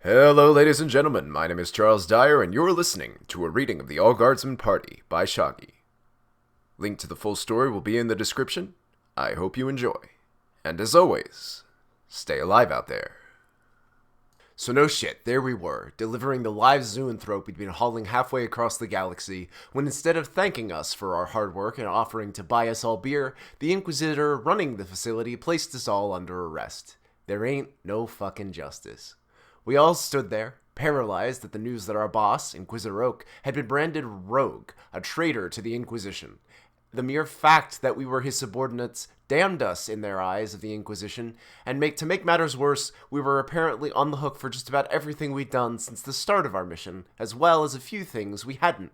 Hello, ladies and gentlemen. My name is Charles Dyer, and you're listening to a reading of The Guardsman Party by Shaggy. Link to the full story will be in the description. I hope you enjoy. And as always, stay alive out there. So no shit, there we were, delivering the live zoanthrope we'd been hauling halfway across the galaxy, when instead of thanking us for our hard work and offering to buy us all beer, the Inquisitor running the facility placed us all under arrest. There ain't no fucking justice. We all stood there, paralyzed at the news that our boss, Inquisitor Oak, had been branded rogue, a traitor to the Inquisition. The mere fact that we were his subordinates damned us in their eyes of the Inquisition, and to make matters worse, we were apparently on the hook for just about everything we'd done since the start of our mission, as well as a few things we hadn't.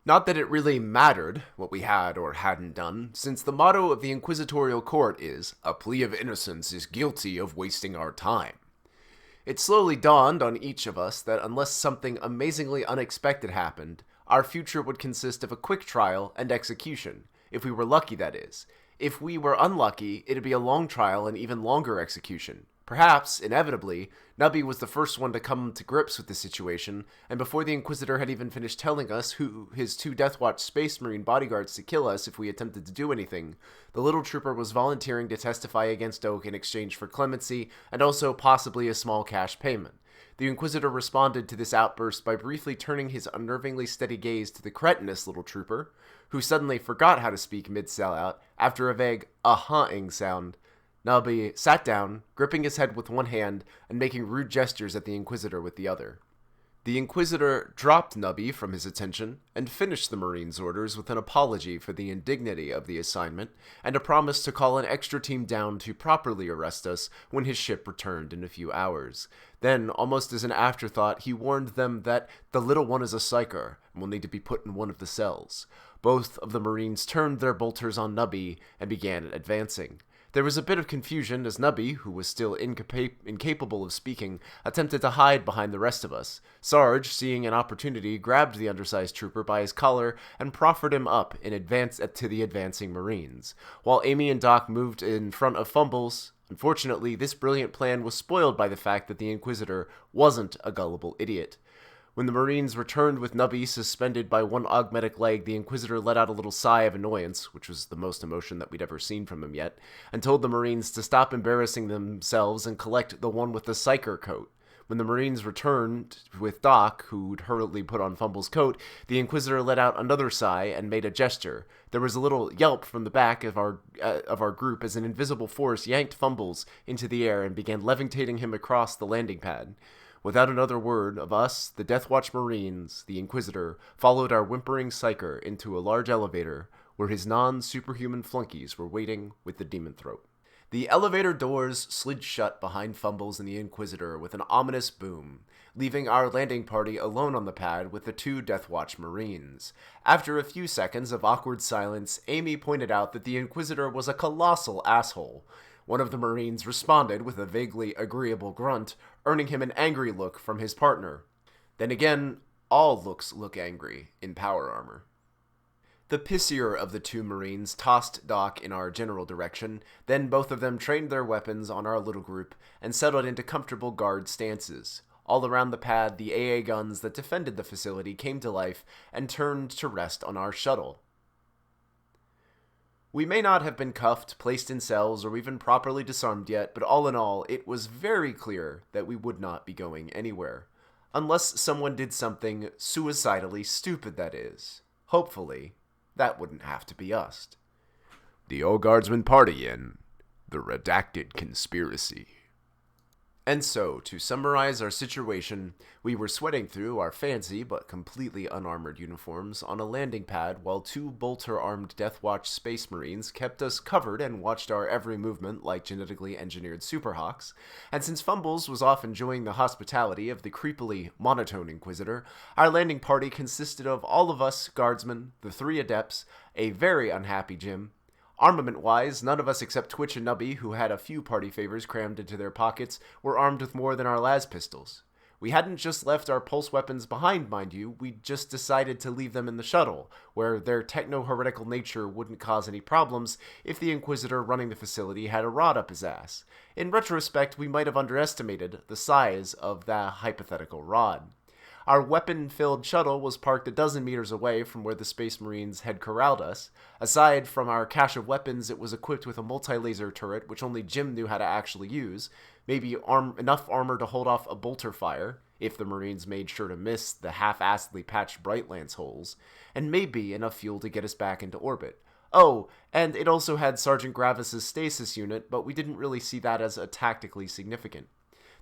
Not that it really mattered what we had or hadn't done, since the motto of the Inquisitorial Court is, "A plea of innocence is guilty of wasting our time." It slowly dawned on each of us that unless something amazingly unexpected happened, our future would consist of a quick trial and execution, if we were lucky, that is. If we were unlucky, it'd be a long trial and even longer execution. Perhaps, inevitably, Nubby was the first one to come to grips with the situation, and before the Inquisitor had even finished telling us who his two Deathwatch Space Marine bodyguards to kill us if we attempted to do anything, the little trooper was volunteering to testify against Oak in exchange for clemency and also possibly a small cash payment. The Inquisitor responded to this outburst by briefly turning his unnervingly steady gaze to the cretinous little trooper, who suddenly forgot how to speak mid-sellout after a vague "uh-huh-ing" sound. Nubby sat down, gripping his head with one hand and making rude gestures at the Inquisitor with the other. The Inquisitor dropped Nubby from his attention and finished the Marine's orders with an apology for the indignity of the assignment and a promise to call an extra team down to properly arrest us when his ship returned in a few hours. Then, almost as an afterthought, he warned them that the little one is a psyker and will need to be put in one of the cells. Both of the Marines turned their bolters on Nubby and began advancing. There was a bit of confusion as Nubby, who was still incapable of speaking, attempted to hide behind the rest of us. Sarge, seeing an opportunity, grabbed the undersized trooper by his collar and proffered him up in advance to the advancing Marines, while Amy and Doc moved in front of Fumbles. Unfortunately, this brilliant plan was spoiled by the fact that the Inquisitor wasn't a gullible idiot. When the Marines returned with Nubby suspended by one augmetic leg, the Inquisitor let out a little sigh of annoyance, which was the most emotion that we'd ever seen from him yet, and told the Marines to stop embarrassing themselves and collect the one with the psyker coat. When the Marines returned with Doc, who'd hurriedly put on Fumble's coat, the Inquisitor let out another sigh and made a gesture. There was a little yelp from the back of our group as an invisible force yanked Fumbles into the air and began levitating him across the landing pad. Without another word of us, the Deathwatch Marines, the Inquisitor, followed our whimpering psyker into a large elevator where his non-superhuman flunkies were waiting with the demon throat. The elevator doors slid shut behind Fumbles and the Inquisitor with an ominous boom, leaving our landing party alone on the pad with the two Deathwatch Marines. After a few seconds of awkward silence, Amy pointed out that the Inquisitor was a colossal asshole. One of the Marines responded with a vaguely agreeable grunt, earning him an angry look from his partner. Then again, all looks look angry in power armor. The pissier of the two Marines tossed Doc in our general direction, then both of them trained their weapons on our little group and settled into comfortable guard stances. All around the pad, the AA guns that defended the facility came to life and turned to rest on our shuttle. We may not have been cuffed, placed in cells, or even properly disarmed yet, but all in all, it was very clear that we would not be going anywhere. Unless someone did something suicidally stupid, that is. Hopefully, that wouldn't have to be us. The old Guardsman Party in the Redacted Conspiracy. And so, to summarize our situation, we were sweating through our fancy but completely unarmored uniforms on a landing pad while two bolter-armed Deathwatch Space Marines kept us covered and watched our every movement like genetically engineered Superhawks, and since Fumbles was off enjoying the hospitality of the creepily monotone Inquisitor, our landing party consisted of all of us Guardsmen, the three Adepts, a very unhappy Jim. Armament-wise, none of us except Twitch and Nubby, who had a few party favors crammed into their pockets, were armed with more than our las pistols. We hadn't just left our pulse weapons behind, mind you, we just decided to leave them in the shuttle, where their techno-heretical nature wouldn't cause any problems if the Inquisitor running the facility had a rod up his ass. In retrospect, we might have underestimated the size of that hypothetical rod. Our weapon-filled shuttle was parked a dozen meters away from where the Space Marines had corralled us. Aside from our cache of weapons, it was equipped with a multi-laser turret, which only Jim knew how to actually use, maybe enough armor to hold off a bolter fire, if the Marines made sure to miss the half-assedly patched Brightlands holes, and maybe enough fuel to get us back into orbit. Oh, and it also had Sergeant Gravis' stasis unit, but we didn't really see that as tactically significant.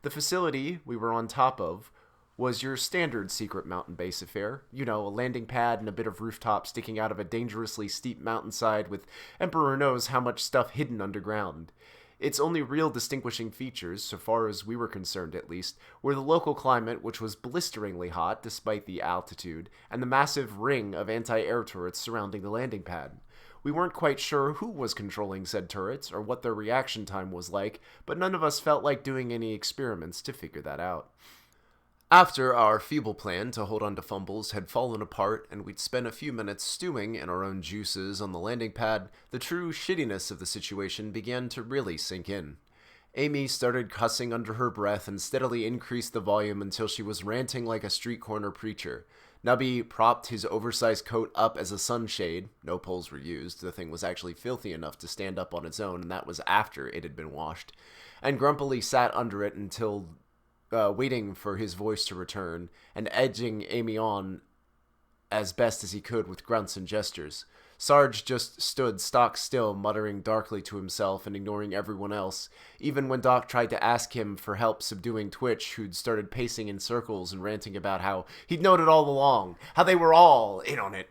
The facility we were on top of was your standard secret mountain base affair. You know, a landing pad and a bit of rooftop sticking out of a dangerously steep mountainside with Emperor knows how much stuff hidden underground. Its only real distinguishing features, so far as we were concerned at least, were the local climate, which was blisteringly hot despite the altitude, and the massive ring of anti-air turrets surrounding the landing pad. We weren't quite sure who was controlling said turrets or what their reaction time was like, but none of us felt like doing any experiments to figure that out. After our feeble plan to hold on to fumbles had fallen apart and we'd spent a few minutes stewing in our own juices on the landing pad, the true shittiness of the situation began to really sink in. Amy started cussing under her breath and steadily increased the volume until she was ranting like a street corner preacher. Nubby propped his oversized coat up as a sunshade. No poles were used. The thing was actually filthy enough to stand up on its own, and that was after it had been washed. And grumpily sat under it until waiting for his voice to return, and edging Amy on as best as he could with grunts and gestures. Sarge just stood stock still, muttering darkly to himself and ignoring everyone else, even when Doc tried to ask him for help subduing Twitch, who'd started pacing in circles and ranting about how he'd known it all along, how they were all in on it.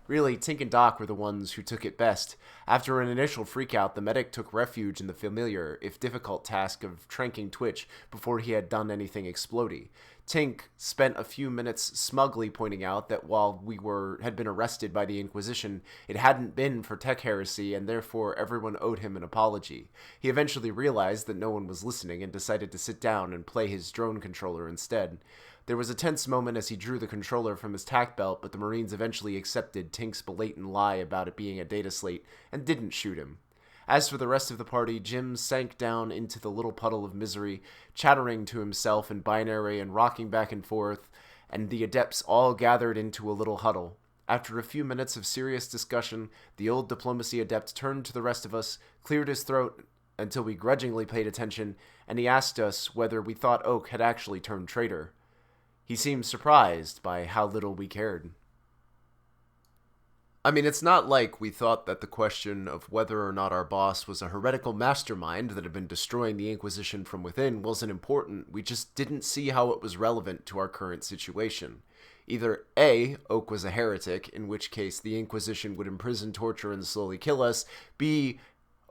Really, Tink and Doc were the ones who took it best. After an initial freakout, the medic took refuge in the familiar, if difficult, task of tranking Twitch before he had done anything explodey. Tink spent a few minutes smugly pointing out that while we had been arrested by the Inquisition, it hadn't been for tech heresy, and therefore everyone owed him an apology. He eventually realized that no one was listening and decided to sit down and play his drone controller instead. There was a tense moment as he drew the controller from his tack belt, but the Marines eventually accepted Tink's blatant lie about it being a data slate and didn't shoot him. As for the rest of the party, Jim sank down into the little puddle of misery, chattering to himself in binary and rocking back and forth, and the adepts all gathered into a little huddle. After a few minutes of serious discussion, the old diplomacy adept turned to the rest of us, cleared his throat until we grudgingly paid attention, and he asked us whether we thought Oak had actually turned traitor. He seemed surprised by how little we cared. I mean, it's not like we thought that the question of whether or not our boss was a heretical mastermind that had been destroying the Inquisition from within wasn't important. We just didn't see how it was relevant to our current situation. Either A, Oak was a heretic, in which case the Inquisition would imprison, torture, and slowly kill us. B,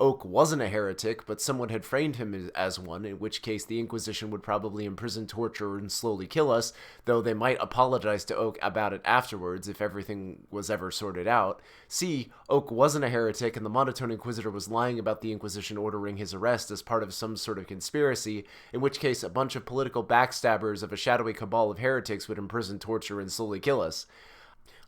Oak wasn't a heretic, but someone had framed him as one, in which case the Inquisition would probably imprison, torture, and slowly kill us, though they might apologize to Oak about it afterwards if everything was ever sorted out. C, Oak wasn't a heretic, and the Monotone Inquisitor was lying about the Inquisition ordering his arrest as part of some sort of conspiracy, in which case a bunch of political backstabbers of a shadowy cabal of heretics would imprison, torture, and slowly kill us.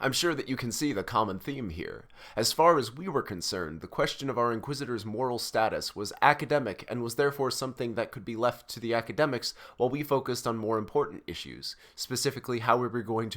I'm sure that you can see the common theme here. As far as we were concerned, the question of our Inquisitor's moral status was academic and was therefore something that could be left to the academics while we focused on more important issues, specifically how we were going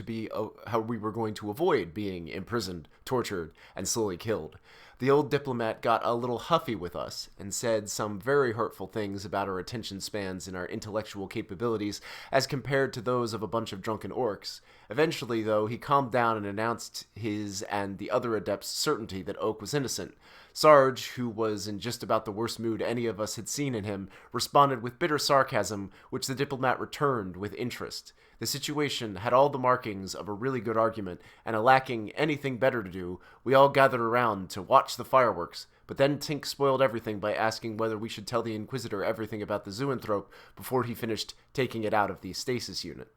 to avoid being imprisoned, tortured, and slowly killed. The old diplomat got a little huffy with us and said some very hurtful things about our attention spans and our intellectual capabilities as compared to those of a bunch of drunken orcs. Eventually, though, he calmed down and announced his and the other adepts' certainty that Oak was innocent. Sarge, who was in just about the worst mood any of us had seen in him, responded with bitter sarcasm, which the diplomat returned with interest. The situation had all the markings of a really good argument, and lacking anything better to do, we all gathered around to watch the fireworks, but then Tink spoiled everything by asking whether we should tell the Inquisitor everything about the zoanthrope before he finished taking it out of the stasis unit.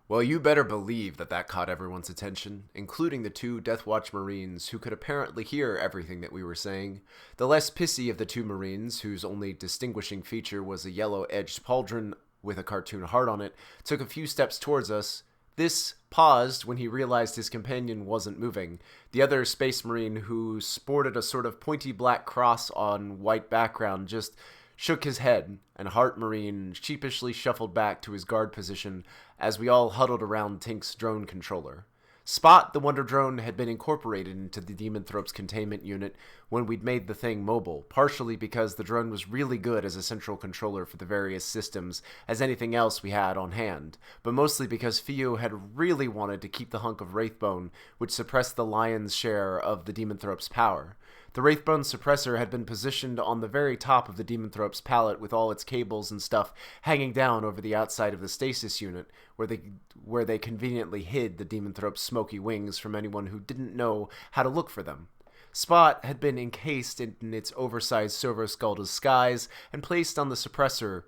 Well, you better believe that caught everyone's attention, including the two Death Watch Marines who could apparently hear everything that we were saying. The less pissy of the two Marines, whose only distinguishing feature was a yellow-edged pauldron with a cartoon heart on it, took a few steps towards us. This paused when he realized his companion wasn't moving. The other Space Marine, who sported a sort of pointy black cross on white background, just shook his head, and Heart Marine sheepishly shuffled back to his guard position as we all huddled around Tink's drone controller. Spot, the Wonder Drone, had been incorporated into the Demonthrope's containment unit when we'd made the thing mobile, partially because the drone was really good as a central controller for the various systems as anything else we had on hand, but mostly because Fio had really wanted to keep the hunk of Wraithbone, which suppressed the lion's share of the Demonthrope's power. The Wraithbone suppressor had been positioned on the very top of the Demonthrope's pallet with all its cables and stuff hanging down over the outside of the stasis unit, where they conveniently hid the Demonthrope's smoky wings from anyone who didn't know how to look for them. Spot had been encased in its oversized silver skull disguise and placed on the suppressor,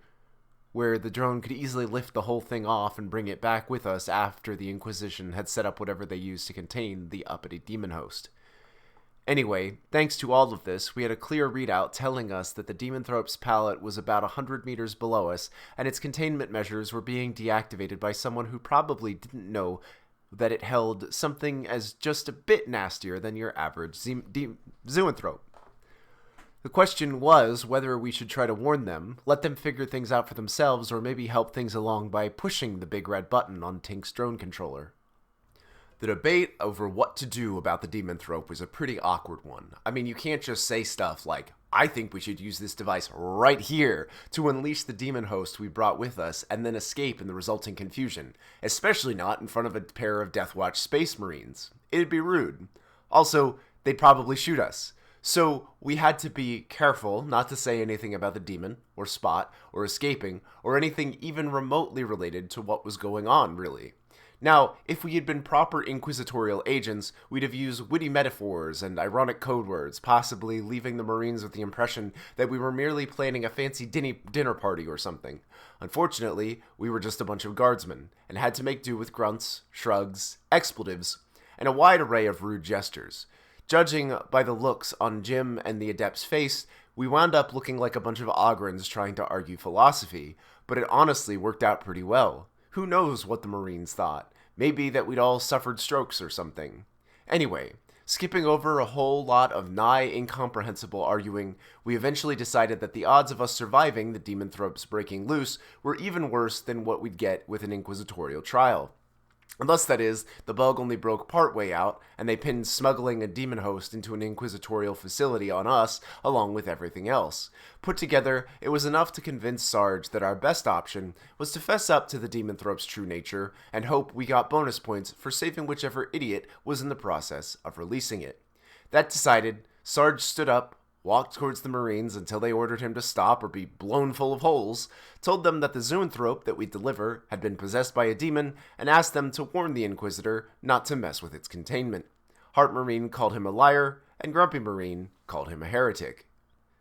where the drone could easily lift the whole thing off and bring it back with us after the Inquisition had set up whatever they used to contain the uppity demon host. Anyway, thanks to all of this, we had a clear readout telling us that the Demonthrope's pallet was about 100 meters below us, and its containment measures were being deactivated by someone who probably didn't know that it held something as just a bit nastier than your average Zoanthrope. The question was whether we should try to warn them, let them figure things out for themselves, or maybe help things along by pushing the big red button on Tink's drone controller. The debate over what to do about the Demonthrope was a pretty awkward one. I mean, you can't just say stuff like, I think we should use this device right here to unleash the demon host we brought with us and then escape in the resulting confusion, especially not in front of a pair of Deathwatch Space Marines. It'd be rude. Also, they'd probably shoot us. So we had to be careful not to say anything about the demon, or Spot, or escaping, or anything even remotely related to what was going on, really. Now, if we had been proper inquisitorial agents, we'd have used witty metaphors and ironic code words, possibly leaving the Marines with the impression that we were merely planning a fancy dinner party or something. Unfortunately, we were just a bunch of guardsmen, and had to make do with grunts, shrugs, expletives, and a wide array of rude gestures. Judging by the looks on Jim and the Adept's face, we wound up looking like a bunch of Ogrins trying to argue philosophy, but it honestly worked out pretty well. Who knows what the Marines thought? Maybe that we'd all suffered strokes or something. Anyway, skipping over a whole lot of nigh incomprehensible arguing, we eventually decided that the odds of us surviving the Demonthrope's breaking loose were even worse than what we'd get with an inquisitorial trial. Unless, that is, the bug only broke partway out, and they pinned smuggling a demon host into an inquisitorial facility on us, along with everything else. Put together, it was enough to convince Sarge that our best option was to fess up to the Demonthrope's true nature, and hope we got bonus points for saving whichever idiot was in the process of releasing it. That decided, Sarge stood up, walked towards the Marines until they ordered him to stop or be blown full of holes, told them that the Zoanthrope that we'd deliver had been possessed by a demon, and asked them to warn the Inquisitor not to mess with its containment. Heart Marine called him a liar, and Grumpy Marine called him a heretic.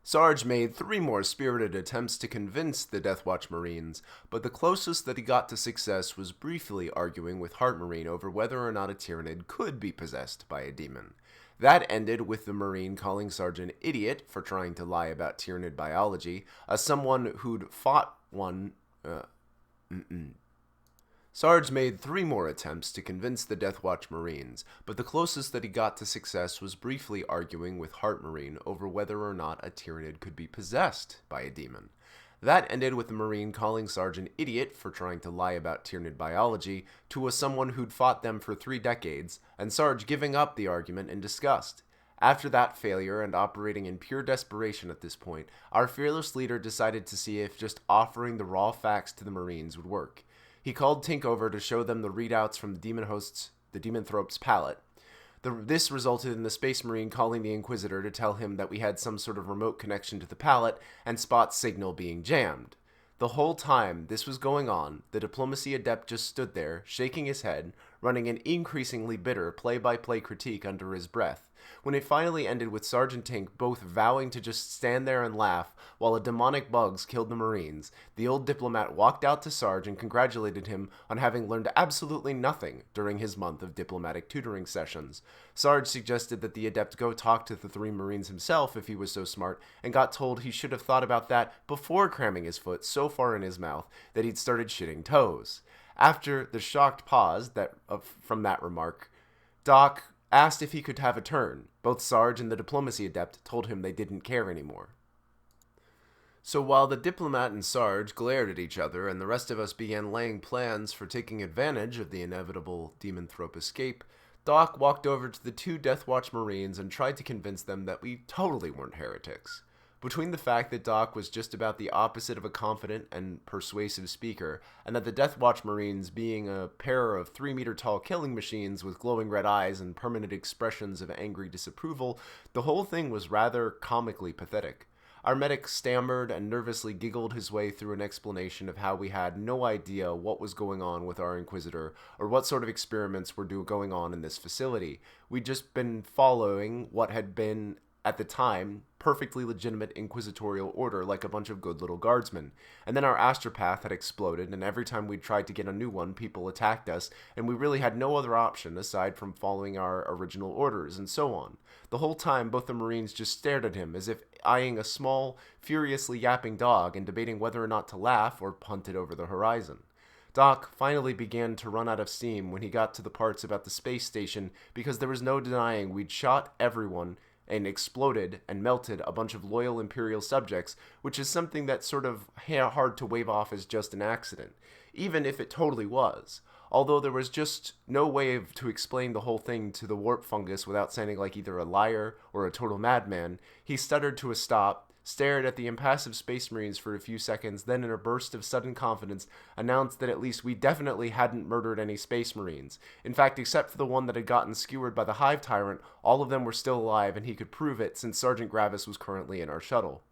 Sarge made 3 more spirited attempts to convince the Deathwatch Marines, but the closest that he got to success was briefly arguing with Heart Marine over whether or not a Tyranid could be possessed by a demon. That ended with the Marine calling Sarge an idiot for trying to lie about Tyranid biology, as someone who'd fought one. Sarge made 3 more attempts to convince the Deathwatch Marines, but the closest that he got to success was briefly arguing with Heart Marine over whether or not a Tyranid could be possessed by a demon. That ended with the Marine calling Sarge an idiot for trying to lie about Tyranid biology to someone who'd fought them for 3 decades, and Sarge giving up the argument in disgust. After that failure, and operating in pure desperation at this point, our fearless leader decided to see if just offering the raw facts to the Marines would work. He called Tink over to show them the readouts from the Demonthrope's pallet. This resulted in the Space Marine calling the Inquisitor to tell him that we had some sort of remote connection to the pallet, and Spot's signal being jammed. The whole time this was going on, the Diplomacy Adept just stood there, shaking his head, running an increasingly bitter play-by-play critique under his breath. when it finally ended with Sergeant Tink both vowing to just stand there and laugh while a demonic bugs killed the Marines. The old diplomat walked out to Sarge and congratulated him on having learned absolutely nothing during his month of diplomatic tutoring sessions. Sarge suggested that the adept go talk to the 3 Marines himself if he was so smart, and got told he should have thought about that before cramming his foot so far in his mouth that he'd started shitting toes. After the shocked pause from that remark, Doc asked if he could have a turn. Both Sarge and the diplomacy adept told him they didn't care anymore. So while the diplomat and Sarge glared at each other and the rest of us began laying plans for taking advantage of the inevitable Demonthrope escape, Doc walked over to the 2 Deathwatch Marines and tried to convince them that we totally weren't heretics. Between the fact that Doc was just about the opposite of a confident and persuasive speaker, and that the Deathwatch Marines being a pair of 3-meter-tall killing machines with glowing red eyes and permanent expressions of angry disapproval, the whole thing was rather comically pathetic. Our medic stammered and nervously giggled his way through an explanation of how we had no idea what was going on with our Inquisitor or what sort of experiments were going on in this facility. We'd just been following what had been, at the time, perfectly legitimate inquisitorial order like a bunch of good little guardsmen. And then our astropath had exploded, and every time we tried to get a new one, people attacked us, and we really had no other option aside from following our original orders, and so on. The whole time, both the Marines just stared at him as if eyeing a small, furiously yapping dog and debating whether or not to laugh or punt it over the horizon. Doc finally began to run out of steam when he got to the parts about the space station, because there was no denying we'd shot everyone and exploded and melted a bunch of loyal Imperial subjects, which is something that's sort of hard to wave off as just an accident, even if it totally was. Although there was just no way to explain the whole thing to the warp fungus without sounding like either a liar or a total madman, he stuttered to a stop, stared at the impassive Space Marines for a few seconds, then in a burst of sudden confidence announced that at least we definitely hadn't murdered any Space Marines. In fact, except for the one that had gotten skewered by the Hive Tyrant, all of them were still alive, and he could prove it since Sergeant Gravis was currently in our shuttle.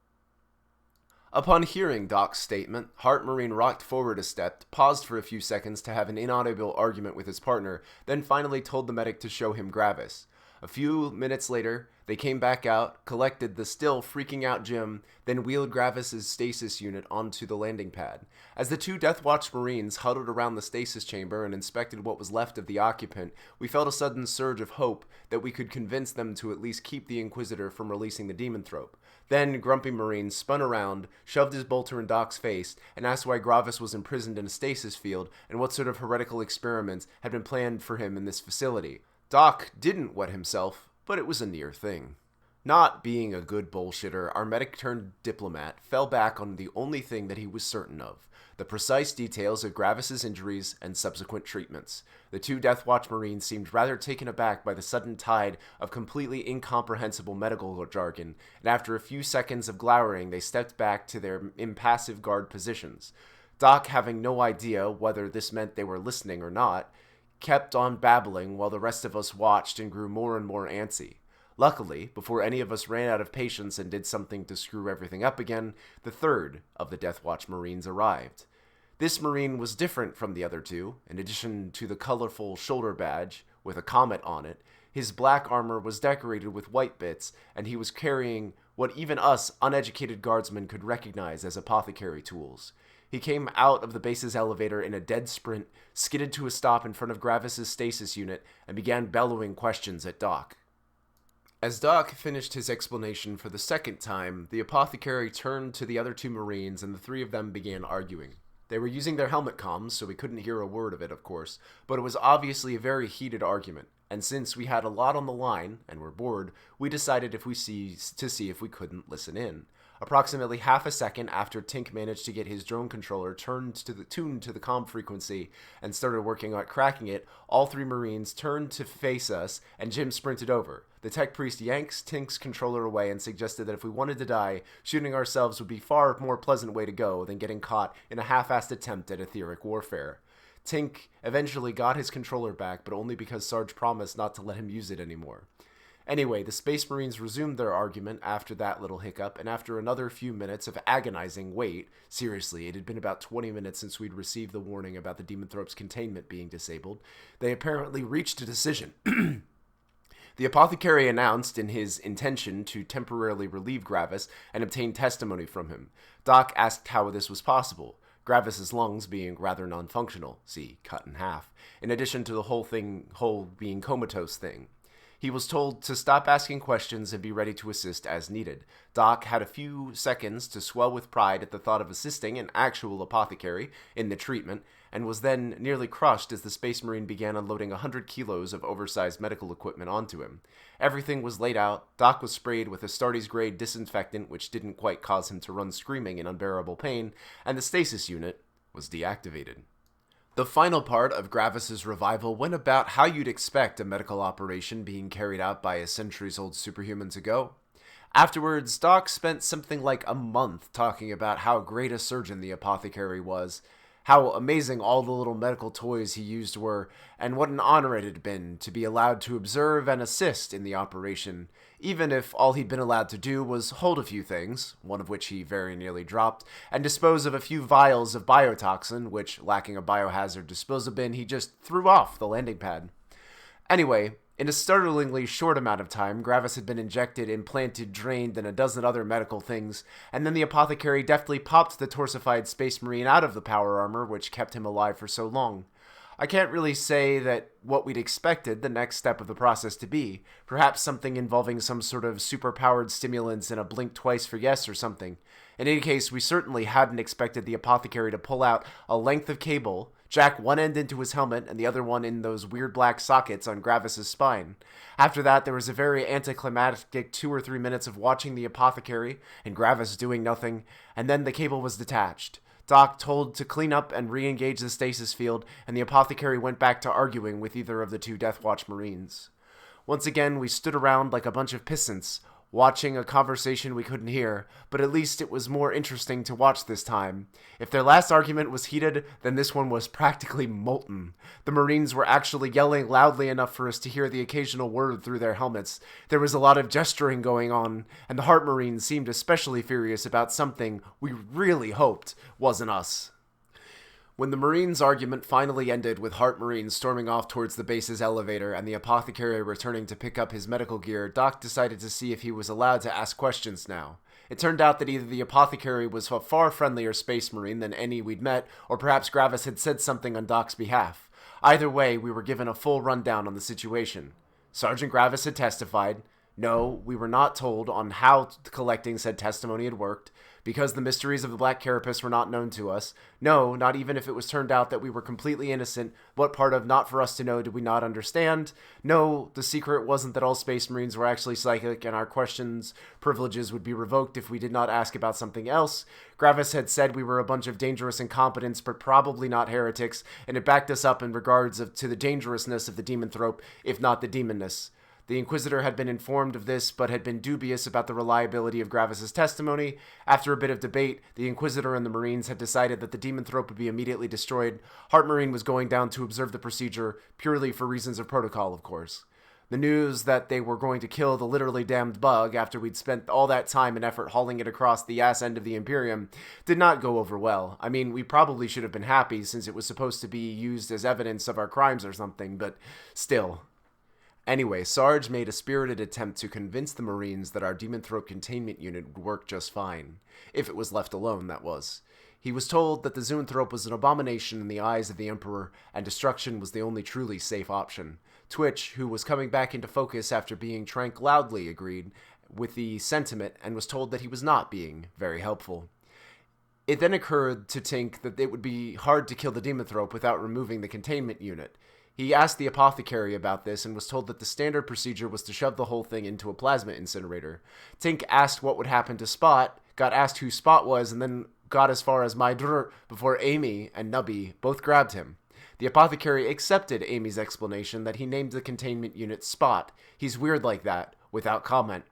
Upon hearing Doc's statement, Hart Marine rocked forward a step, paused for a few seconds to have an inaudible argument with his partner, then finally told the medic to show him Gravis. A few minutes later, they came back out, collected the still freaking out Jim, then wheeled Gravis's stasis unit onto the landing pad. As the 2 Deathwatch Marines huddled around the stasis chamber and inspected what was left of the occupant, we felt a sudden surge of hope that we could convince them to at least keep the Inquisitor from releasing the Demonthrope. Then Grumpy Marine spun around, shoved his bolter in Doc's face, and asked why Gravis was imprisoned in a stasis field and what sort of heretical experiments had been planned for him in this facility. Doc didn't wet himself, but it was a near thing. Not being a good bullshitter, our medic-turned-diplomat fell back on the only thing that he was certain of, the precise details of Gravis's injuries and subsequent treatments. The 2 Deathwatch Marines seemed rather taken aback by the sudden tide of completely incomprehensible medical jargon, and after a few seconds of glowering, they stepped back to their impassive guard positions. Doc, having no idea whether this meant they were listening or not, kept on babbling while the rest of us watched and grew more and more antsy. Luckily, before any of us ran out of patience and did something to screw everything up again, the 3rd of the Deathwatch Marines arrived. This Marine was different from the other 2. In addition to the colorful shoulder badge with a comet on it, his black armor was decorated with white bits, and he was carrying what even us uneducated guardsmen could recognize as apothecary tools. He came out of the base's elevator in a dead sprint, skidded to a stop in front of Gravis's stasis unit, and began bellowing questions at Doc. As Doc finished his explanation for the 2nd time, the apothecary turned to the other 2 Marines, and the 3 of them began arguing. They were using their helmet comms, so we couldn't hear a word of it, of course, but it was obviously a very heated argument, and since we had a lot on the line, and were bored, we decided to see if we couldn't listen in. Approximately half a second after Tink managed to get his drone controller tuned to the comm frequency and started working on cracking it, all 3 Marines turned to face us, and Jim sprinted over. The tech priest yanks Tink's controller away and suggested that if we wanted to die, shooting ourselves would be far more pleasant way to go than getting caught in a half-assed attempt at etheric warfare. Tink eventually got his controller back, but only because Sarge promised not to let him use it anymore. Anyway, the Space Marines resumed their argument after that little hiccup, and after another few minutes of agonizing wait, seriously, it had been about 20 minutes since we'd received the warning about the Demonthrope's containment being disabled, they apparently reached a decision. The apothecary announced in his intention to temporarily relieve Gravis and obtain testimony from him. Doc asked how this was possible, Gravis's lungs being rather non-functional, see cut in half, in addition to the whole being comatose thing. He was told to stop asking questions and be ready to assist as needed. Doc had a few seconds to swell with pride at the thought of assisting an actual apothecary in the treatment, and was then nearly crushed as the Space Marine began unloading 100 kilos of oversized medical equipment onto him. Everything was laid out. Doc was sprayed with Astartes-grade disinfectant, which didn't quite cause him to run screaming in unbearable pain, and the stasis unit was deactivated. The final part of Gravis's revival went about how you'd expect a medical operation being carried out by a centuries-old superhuman to go. Afterwards, Doc spent something like a month talking about how great a surgeon the apothecary was, how amazing all the little medical toys he used were, and what an honor it had been to be allowed to observe and assist in the operation, even if all he'd been allowed to do was hold a few things, one of which he very nearly dropped, and dispose of a few vials of biotoxin, which, lacking a biohazard disposal bin, he just threw off the landing pad. Anyway, in a startlingly short amount of time, Gravis had been injected, implanted, drained, and a dozen other medical things, and then the apothecary deftly popped the torsified Space Marine out of the power armor which kept him alive for so long. I can't really say that what we'd expected the next step of the process to be, perhaps something involving some sort of super-powered stimulants and a blink twice for yes or something. In any case, we certainly hadn't expected the apothecary to pull out a length of cable, jack one end into his helmet and the other one in those weird black sockets on Gravis's spine. After that, there was a very anticlimactic 2 or 3 minutes of watching the apothecary and Gravis doing nothing, and then the cable was detached. Doc told to clean up and re-engage the stasis field, and the apothecary went back to arguing with either of the 2 Death Watch Marines. Once again, we stood around like a bunch of pissants, watching a conversation we couldn't hear, but at least it was more interesting to watch this time. If their last argument was heated, then this one was practically molten. The Marines were actually yelling loudly enough for us to hear the occasional word through their helmets. There was a lot of gesturing going on, and the Heart Marines seemed especially furious about something we really hoped wasn't us. When the Marines' argument finally ended with Heart Marine storming off towards the base's elevator and the apothecary returning to pick up his medical gear, Doc decided to see if he was allowed to ask questions now. It turned out that either the apothecary was a far friendlier Space Marine than any we'd met, or perhaps Gravis had said something on Doc's behalf. Either way, we were given a full rundown on the situation. Sergeant Gravis had testified. No, we were not told on how collecting said testimony had worked, because the mysteries of the Black Carapace were not known to us. No, not even if it was turned out that we were completely innocent. What part of not for us to know did we not understand? No, the secret wasn't that all Space Marines were actually psychic and our questions, privileges would be revoked if we did not ask about something else. Gravis had said we were a bunch of dangerous incompetents, but probably not heretics, and it backed us up in regards to the dangerousness of the demonthrope, if not the demonness. The Inquisitor had been informed of this, but had been dubious about the reliability of Gravis's testimony. After a bit of debate, the Inquisitor and the Marines had decided that the demonthrope would be immediately destroyed. Heart Marine was going down to observe the procedure, purely for reasons of protocol, of course. The news that they were going to kill the literally damned bug after we'd spent all that time and effort hauling it across the ass end of the Imperium did not go over well. I mean, we probably should have been happy since it was supposed to be used as evidence of our crimes or something, but still. Anyway, Sarge made a spirited attempt to convince the Marines that our demonthrope containment unit would work just fine. If it was left alone, that was. He was told that the zoanthrope was an abomination in the eyes of the Emperor, and destruction was the only truly safe option. Twitch, who was coming back into focus after being trank loudly, agreed with the sentiment and was told that he was not being very helpful. It then occurred to Tink that it would be hard to kill the demonthrope without removing the containment unit. He asked the apothecary about this and was told that the standard procedure was to shove the whole thing into a plasma incinerator. Tink asked what would happen to Spot, got asked who Spot was, and then got as far as my drr before Amy and Nubby both grabbed him. The apothecary accepted Amy's explanation that he named the containment unit Spot. He's weird like that, without comment.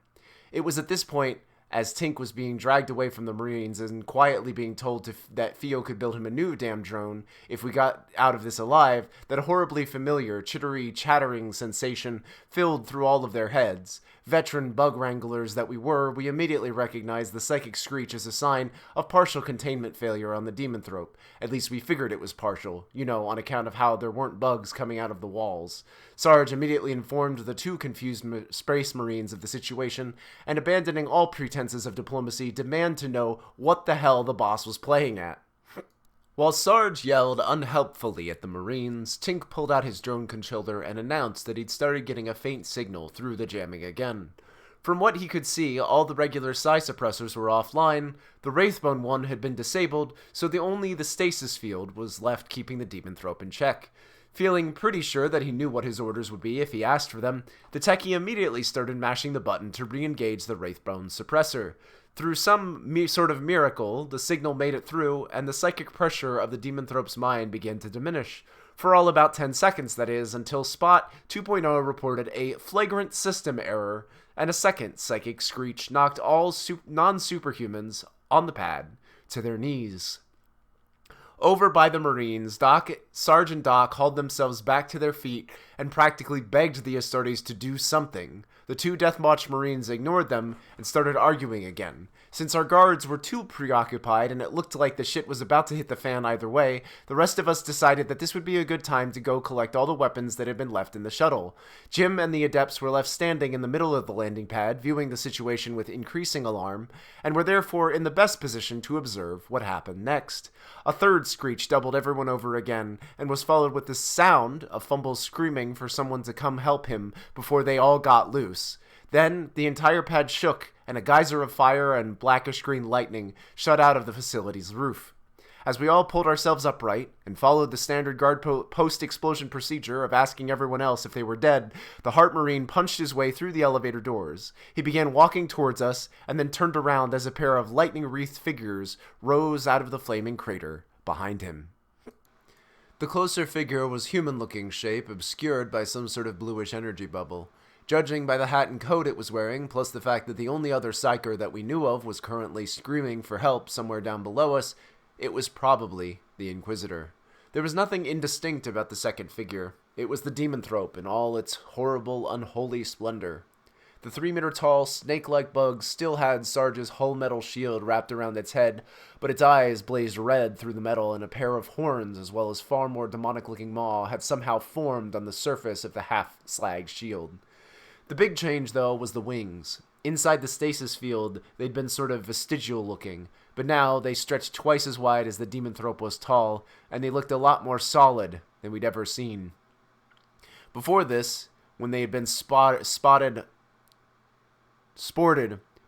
It was at this point as Tink was being dragged away from the Marines and quietly being told that Theo could build him a new damn drone if we got out of this alive, that horribly familiar, chittery, chattering sensation filled through all of their heads. Veteran bug wranglers that we were, we immediately recognized the psychic screech as a sign of partial containment failure on the Demonthrope. At least we figured it was partial, on account of how there weren't bugs coming out of the walls. Sarge immediately informed the two confused Space Marines of the situation, and abandoning all pretenses of diplomacy, demand to know what the hell the boss was playing at. While Sarge yelled unhelpfully at the Marines, Tink pulled out his drone controller and announced that he'd started getting a faint signal through the jamming again. From what he could see, all the regular psi suppressors were offline, the Wraithbone one had been disabled, so only the stasis field was left keeping the Demonthrope in check. Feeling pretty sure that he knew what his orders would be if he asked for them, the techie immediately started mashing the button to re-engage the Wraithbone suppressor. Through some sort of miracle, the signal made it through, and the psychic pressure of the Demonthrope's mind began to diminish. For all about 10 seconds, that is, until Spot 2.0 reported a flagrant system error, and a second psychic screech knocked all non-superhumans on the pad to their knees. Over by the Marines, Sarge and Doc hauled themselves back to their feet and practically begged the Astartes to do something. The two Deathwatch Marines ignored them and started arguing again. Since our guards were too preoccupied and it looked like the shit was about to hit the fan either way, the rest of us decided that this would be a good time to go collect all the weapons that had been left in the shuttle. Jim and the Adepts were left standing in the middle of the landing pad, viewing the situation with increasing alarm, and were therefore in the best position to observe what happened next. A third screech doubled everyone over again, and was followed with the sound of Fumble screaming for someone to come help him before they all got loose. Then, the entire pad shook, and a geyser of fire and blackish-green lightning shot out of the facility's roof. As we all pulled ourselves upright and followed the standard guard post-explosion procedure of asking everyone else if they were dead, the Heart Marine punched his way through the elevator doors. He began walking towards us, and then turned around as a pair of lightning-wreathed figures rose out of the flaming crater behind him. The closer figure was human-looking shape, obscured by some sort of bluish energy bubble. Judging by the hat and coat it was wearing, plus the fact that the only other psyker that we knew of was currently screaming for help somewhere down below us, it was probably the Inquisitor. There was nothing indistinct about the second figure. It was the Demonthrope in all its horrible, unholy splendor. The 3-meter-tall, snake-like bug still had Sarge's whole metal shield wrapped around its head, but its eyes blazed red through the metal, and a pair of horns, as well as far more demonic-looking maw, had somehow formed on the surface of the half-slag shield. The big change, though, was the wings. Inside the stasis field, they'd been sort of vestigial-looking, but now they stretched twice as wide as the Demonthrope was tall, and they looked a lot more solid than we'd ever seen. Before this, when they had been sported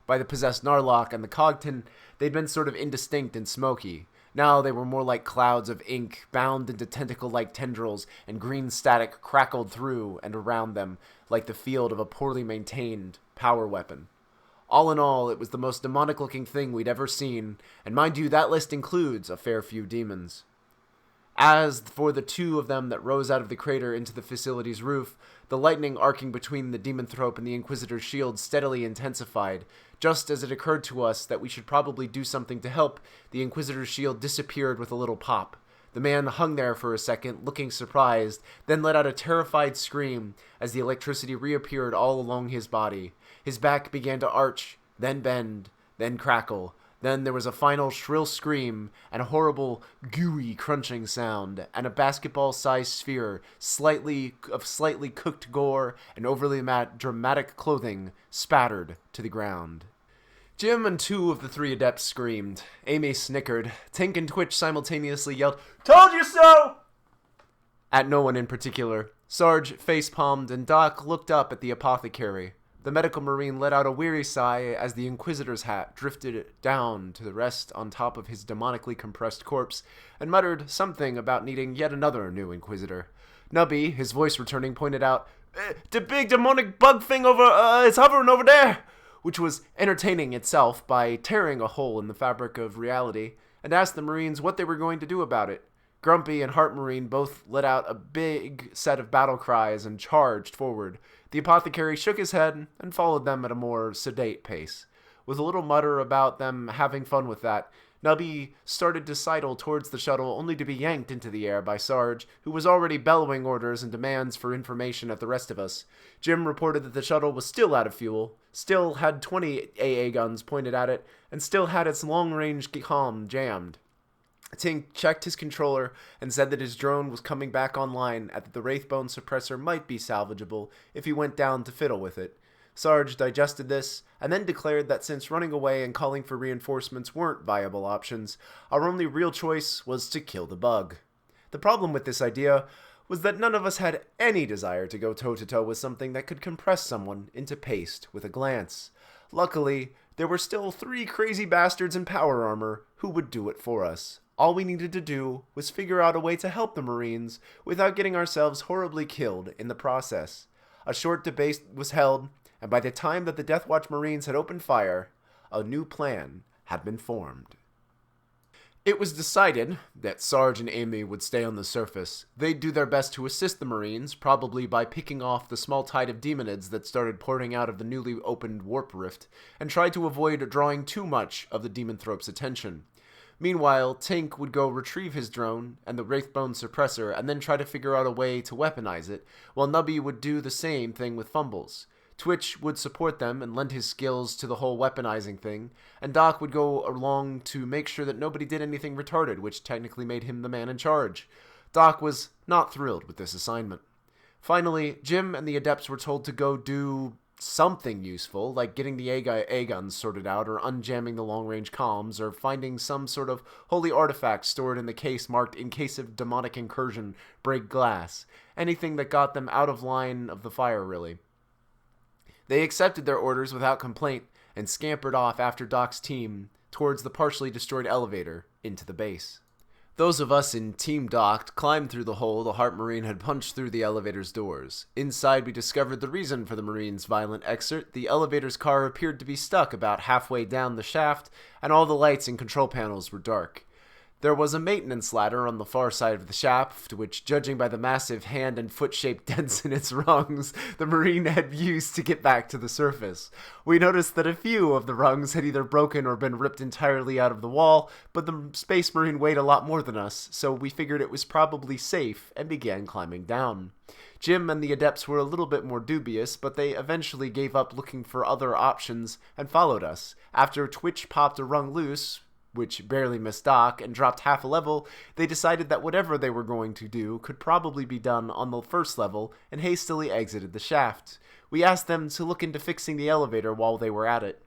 by the possessed Narlock and the Cogton, they'd been sort of indistinct and smoky. Now they were more like clouds of ink, bound into tentacle-like tendrils, and green static crackled through and around them, like the field of a poorly maintained power weapon. All in all, it was the most demonic-looking thing we'd ever seen, and mind you, that list includes a fair few demons. As for the two of them that rose out of the crater into the facility's roof, the lightning arcing between the Demonthrope and the Inquisitor's shield steadily intensified. Just as it occurred to us that we should probably do something to help, the Inquisitor's shield disappeared with a little pop. The man hung there for a second, looking surprised, then let out a terrified scream as the electricity reappeared all along his body. His back began to arch, then bend, then crackle. Then there was a final shrill scream, and a horrible, gooey crunching sound, and a basketball-sized sphere, slightly cooked gore and overly dramatic clothing, spattered to the ground. Jim and 2 of the 3 Adepts screamed. Amy snickered. Tink and Twitch simultaneously yelled, "Told you so!" at no one in particular. Sarge face-palmed, and Doc looked up at the apothecary. The medical marine let out a weary sigh as the Inquisitor's hat drifted down to rest on top of his demonically compressed corpse, and muttered something about needing yet another new Inquisitor. Nubby, his voice returning, pointed out, "The big demonic bug thing it's hovering over there," which was entertaining itself by tearing a hole in the fabric of reality, and asked the Marines what they were going to do about it. Grumpy and Heart Marine both let out a big set of battle cries and charged forward. The apothecary shook his head and followed them at a more sedate pace. With a little mutter about them having fun with that, Nubby started to sidle towards the shuttle only to be yanked into the air by Sarge, who was already bellowing orders and demands for information at the rest of us. Jim reported that the shuttle was still out of fuel, still had 20 AA guns pointed at it, and still had its long-range comm jammed. Tink checked his controller and said that his drone was coming back online and that the Wraithbone suppressor might be salvageable if he went down to fiddle with it. Sarge digested this, and then declared that since running away and calling for reinforcements weren't viable options, our only real choice was to kill the bug. The problem with this idea was that none of us had any desire to go toe-to-toe with something that could compress someone into paste with a glance. Luckily, there were still 3 crazy bastards in power armor who would do it for us. All we needed to do was figure out a way to help the Marines without getting ourselves horribly killed in the process. A short debate was held, and by the time that the Death Watch Marines had opened fire, a new plan had been formed. It was decided that Sarge and Amy would stay on the surface. They'd do their best to assist the Marines, probably by picking off the small tide of demonids that started pouring out of the newly opened warp rift, and try to avoid drawing too much of the Demonthrope's attention. Meanwhile, Tink would go retrieve his drone and the Wraithbone suppressor and then try to figure out a way to weaponize it, while Nubby would do the same thing with Fumbles. Twitch would support them and lend his skills to the whole weaponizing thing, and Doc would go along to make sure that nobody did anything retarded, which technically made him the man in charge. Doc was not thrilled with this assignment. Finally, Jim and the Adepts were told to go do something useful, like getting the A-guns sorted out, or unjamming the long-range comms, or finding some sort of holy artifact stored in the case marked "in case of demonic incursion, break glass." Anything that got them out of line of the fire, really. They accepted their orders without complaint and scampered off after Doc's team towards the partially destroyed elevator into the base. Those of us in Team Doc climbed through the hole the Heart Marine had punched through the elevator's doors. Inside, we discovered the reason for the Marine's violent exit. The elevator's car appeared to be stuck about halfway down the shaft, and all the lights and control panels were dark. There was a maintenance ladder on the far side of the shaft, which, judging by the massive hand and foot-shaped dents in its rungs, the Marine had used to get back to the surface. We noticed that a few of the rungs had either broken or been ripped entirely out of the wall, but the Space Marine weighed a lot more than us, so we figured it was probably safe and began climbing down. Jim and the Adepts were a little bit more dubious, but they eventually gave up looking for other options and followed us. After Twitch popped a rung loose, which barely missed Doc, and dropped half a level, they decided that whatever they were going to do could probably be done on the first level and hastily exited the shaft. We asked them to look into fixing the elevator while they were at it.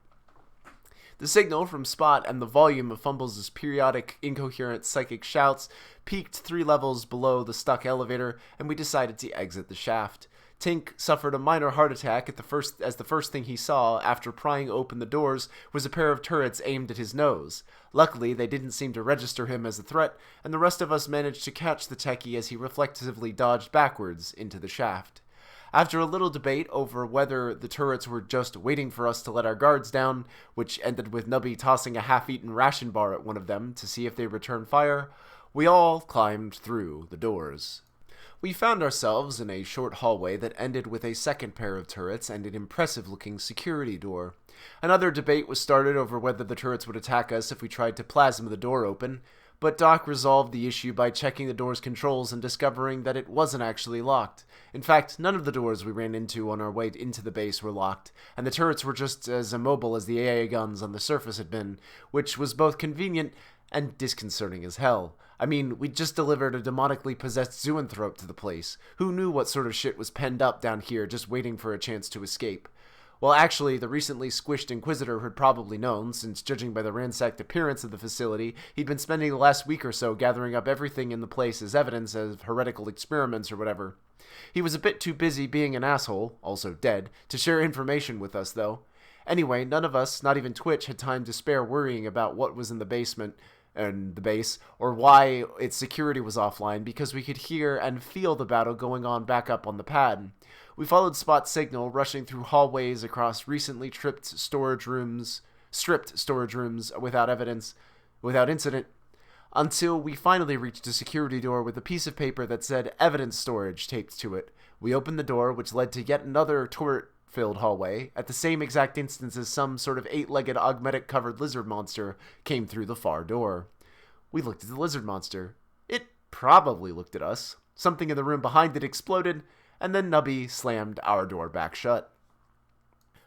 The signal from Spot and the volume of Fumbles' periodic, incoherent psychic shouts peaked 3 levels below the stuck elevator, and we decided to exit the shaft. Tink suffered a minor heart attack as the first thing he saw after prying open the doors was a pair of turrets aimed at his nose. Luckily, they didn't seem to register him as a threat, and the rest of us managed to catch the techie as he reflexively dodged backwards into the shaft. After a little debate over whether the turrets were just waiting for us to let our guards down, which ended with Nubby tossing a half-eaten ration bar at one of them to see if they returned fire, we all climbed through the doors. We found ourselves in a short hallway that ended with a second pair of turrets and an impressive-looking security door. Another debate was started over whether the turrets would attack us if we tried to plasma the door open, but Doc resolved the issue by checking the door's controls and discovering that it wasn't actually locked. In fact, none of the doors we ran into on our way into the base were locked, and the turrets were just as immobile as the AA guns on the surface had been, which was both convenient and disconcerting as hell. I mean, we just delivered a demonically possessed zoanthrope to the place. Who knew what sort of shit was penned up down here just waiting for a chance to escape? Well, actually, the recently squished Inquisitor had probably known, since judging by the ransacked appearance of the facility, he'd been spending the last week or so gathering up everything in the place as evidence of heretical experiments or whatever. He was a bit too busy being an asshole, also dead, to share information with us, though. Anyway, none of us, not even Twitch, had time to spare worrying about what was in the basement and the base, or why its security was offline, because we could hear and feel the battle going on back up on the pad. We followed Spot's signal, rushing through hallways across recently stripped storage rooms without incident, until we finally reached a security door with a piece of paper that said evidence storage taped to it. We opened the door, which led to yet another turret filled hallway at the same exact instance as some sort of 8-legged augmetic-covered lizard monster came through the far door. We looked at the lizard monster. It probably looked at us. Something in the room behind it exploded, and then Nubby slammed our door back shut.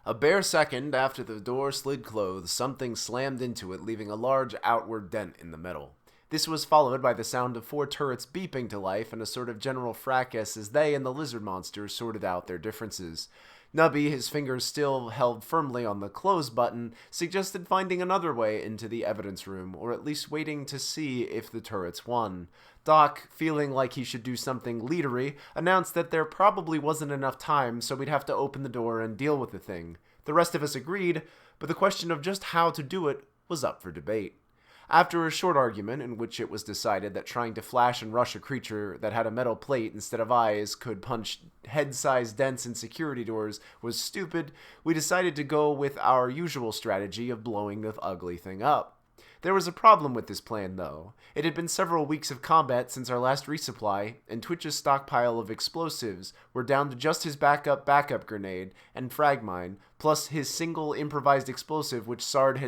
A bare second after the door slid closed, something slammed into it, leaving a large outward dent in the metal. This was followed by the sound of 4 turrets beeping to life and a sort of general fracas as they and the lizard monster sorted out their differences. Nubby, his fingers still held firmly on the close button, suggested finding another way into the evidence room, or at least waiting to see if the turrets won. Doc, feeling like he should do something leadery, announced that there probably wasn't enough time, so we'd have to open the door and deal with the thing. The rest of us agreed, but the question of just how to do it was up for debate. After a short argument in which it was decided that trying to flash and rush a creature that had a metal plate instead of eyes could punch head-sized dents in security doors was stupid, we decided to go with our usual strategy of blowing the ugly thing up. There was a problem with this plan, though. It had been several weeks of combat since our last resupply, and Twitch's stockpile of explosives were down to just his backup grenade and frag mine, plus his single improvised explosive which Sarge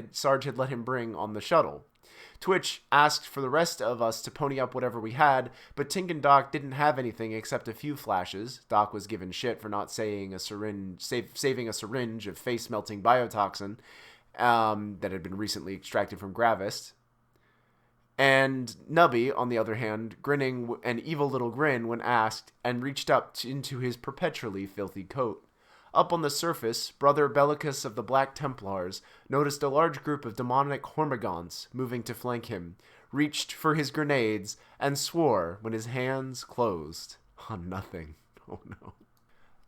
had let him bring on the shuttle. Twitch asked for the rest of us to pony up whatever we had, but Tink and Doc didn't have anything except a few flashes. Doc was given shit for not saving a syringe of face-melting biotoxin that had been recently extracted from Gravis. And Nubby, on the other hand, grinning an evil little grin when asked, and reached up into his perpetually filthy coat. Up on the surface, Brother Bellicus of the Black Templars noticed a large group of demonic hormigons moving to flank him, reached for his grenades, and swore when his hands closed on nothing. Oh no.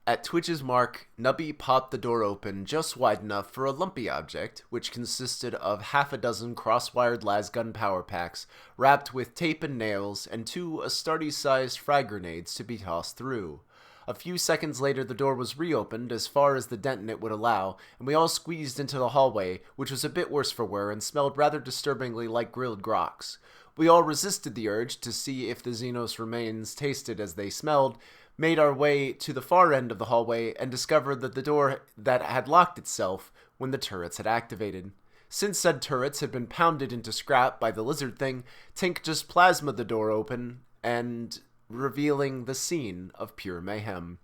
At Twitch's mark, Nubby popped the door open just wide enough for a lumpy object, which consisted of half a dozen cross-wired lasgun power packs, wrapped with tape and nails, and 2 Astartes-sized frag grenades to be tossed through. A few seconds later, the door was reopened as far as the dent in it would allow, and we all squeezed into the hallway, which was a bit worse for wear and smelled rather disturbingly like grilled groks. We all resisted the urge to see if the Xenos remains tasted as they smelled, made our way to the far end of the hallway, and discovered that the door that had locked itself when the turrets had activated. Since said turrets had been pounded into scrap by the lizard thing, Tink just plasmaed the door open and revealing the scene of pure mayhem.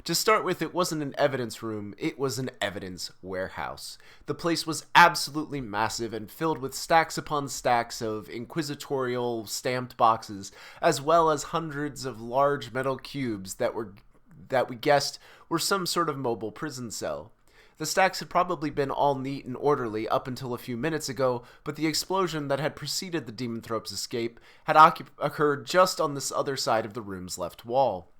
To start with, it wasn't an evidence room, it was an evidence warehouse. The place was absolutely massive and filled with stacks upon stacks of inquisitorial stamped boxes, as well as hundreds of large metal cubes that we guessed were some sort of mobile prison cell. The stacks had probably been all neat and orderly up until a few minutes ago, but the explosion that had preceded the Demonthrope's escape had occurred just on this other side of the room's left wall.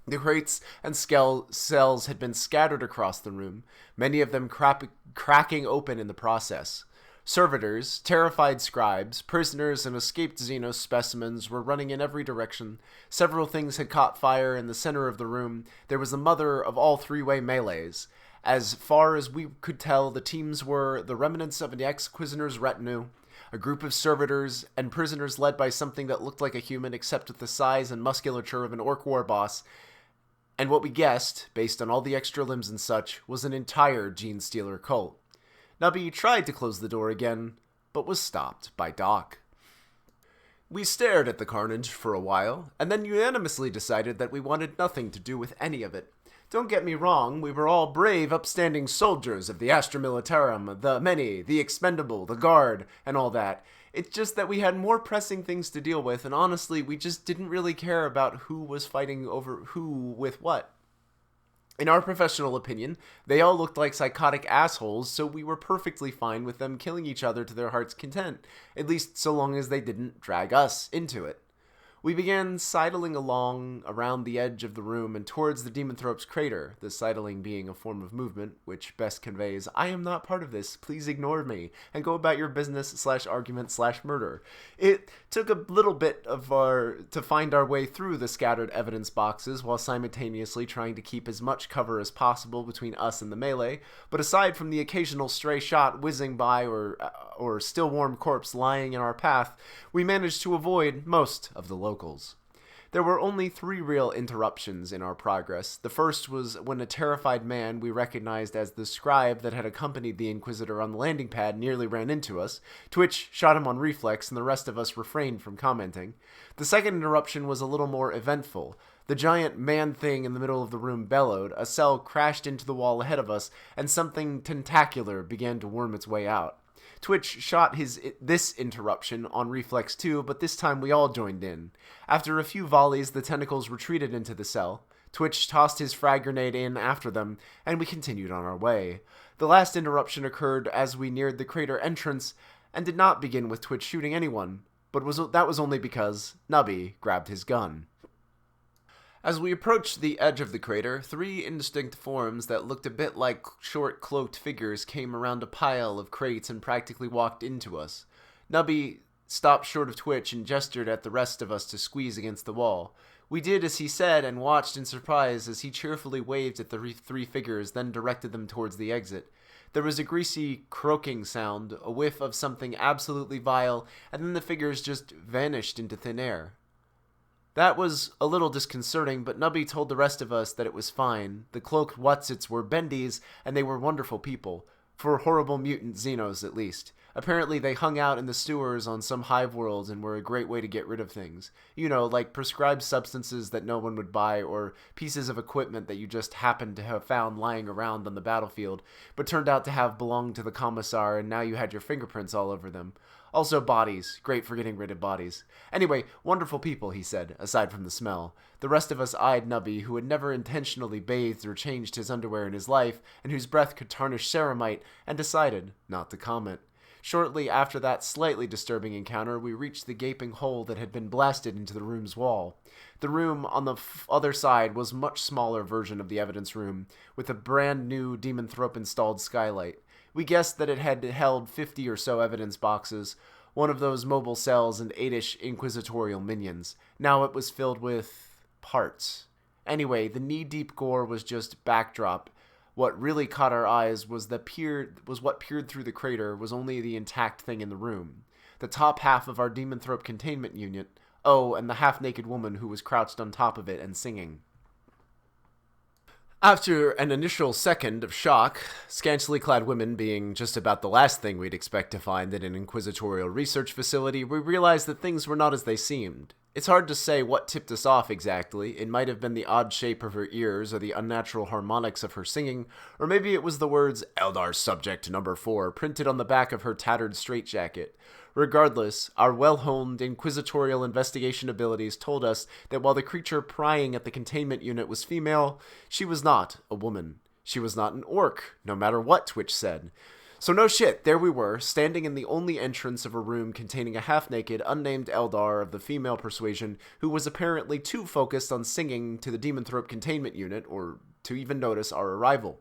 The crates and cells had been scattered across the room, many of them cracking open in the process. Servitors, terrified scribes, prisoners, and escaped Xenos specimens were running in every direction. Several things had caught fire in the center of the room. There was the mother of all three-way melees. As far as we could tell, the teams were the remnants of an ex-Inquisitor's retinue, a group of servitors and prisoners led by something that looked like a human except with the size and musculature of an orc war boss, and what we guessed, based on all the extra limbs and such, was an entire Gene Stealer cult. Nubby tried to close the door again, but was stopped by Doc. We stared at the carnage for a while, and then unanimously decided that we wanted nothing to do with any of it. Don't get me wrong, we were all brave, upstanding soldiers of the Astra Militarum, the Many, the Expendable, the Guard, and all that. It's just that we had more pressing things to deal with, and honestly, we just didn't really care about who was fighting over who with what. In our professional opinion, they all looked like psychotic assholes, so we were perfectly fine with them killing each other to their heart's content, at least so long as they didn't drag us into it. We began sidling along around the edge of the room and towards the Demonthrope's crater, the sidling being a form of movement which best conveys, I am not part of this, please ignore me, and go about your business/argument/murder. It took a little bit to find our way through the scattered evidence boxes while simultaneously trying to keep as much cover as possible between us and the melee, but aside from the occasional stray shot whizzing by or still warm corpse lying in our path, we managed to avoid most of the locals. There were only 3 real interruptions in our progress. The first was when a terrified man we recognized as the scribe that had accompanied the Inquisitor on the landing pad nearly ran into us. Twitch shot him on reflex, and the rest of us refrained from commenting. The second interruption was a little more eventful. The giant man-thing in the middle of the room bellowed, a cell crashed into the wall ahead of us, and something tentacular began to worm its way out. Twitch shot this interruption on reflex too, but this time we all joined in. After a few volleys, the tentacles retreated into the cell. Twitch tossed his frag grenade in after them, and we continued on our way. The last interruption occurred as we neared the crater entrance, and did not begin with Twitch shooting anyone, but that was only because Nubby grabbed his gun. As we approached the edge of the crater, 3 indistinct forms that looked a bit like short cloaked figures came around a pile of crates and practically walked into us. Nubby stopped short of Twitch and gestured at the rest of us to squeeze against the wall. We did as he said and watched in surprise as he cheerfully waved at the 3 figures, then directed them towards the exit. There was a greasy croaking sound, a whiff of something absolutely vile, and then the figures just vanished into thin air. That was a little disconcerting, but Nubby told the rest of us that it was fine. The cloaked Whatsits were bendies, and they were wonderful people. For horrible mutant Xenos, at least. Apparently they hung out in the sewers on some hive world and were a great way to get rid of things. You know, like prescribed substances that no one would buy, or pieces of equipment that you just happened to have found lying around on the battlefield, but turned out to have belonged to the commissar, and now you had your fingerprints all over them. Also bodies. Great for getting rid of bodies. Anyway, wonderful people, he said, aside from the smell. The rest of us eyed Nubby, who had never intentionally bathed or changed his underwear in his life, and whose breath could tarnish ceramite, and decided not to comment. Shortly after that slightly disturbing encounter, we reached the gaping hole that had been blasted into the room's wall. The room on the other side was a much smaller version of the evidence room, with a brand new Demonthrope-installed skylight. We guessed that it had held 50 or so evidence boxes, one of those mobile cells and 8-ish inquisitorial minions. Now it was filled with parts. Anyway, the knee-deep gore was just backdrop. What really caught our eyes was what peered through the crater was only the intact thing in the room. The top half of our Demonthrope containment unit. Oh, and the half-naked woman who was crouched on top of it and singing. After an initial second of shock, scantily clad women being just about the last thing we'd expect to find in an inquisitorial research facility, we realized that things were not as they seemed. It's hard to say what tipped us off exactly. It might have been the odd shape of her ears or the unnatural harmonics of her singing, or maybe it was the words Eldar Subject Number 4 printed on the back of her tattered straitjacket. Regardless, our well-honed inquisitorial investigation abilities told us that while the creature prying at the containment unit was female, she was not a woman. She was not an orc, no matter what Twitch said. So no shit, there we were, standing in the only entrance of a room containing a half-naked, unnamed Eldar of the female persuasion who was apparently too focused on singing to the Demonthrope containment unit, or to even notice our arrival.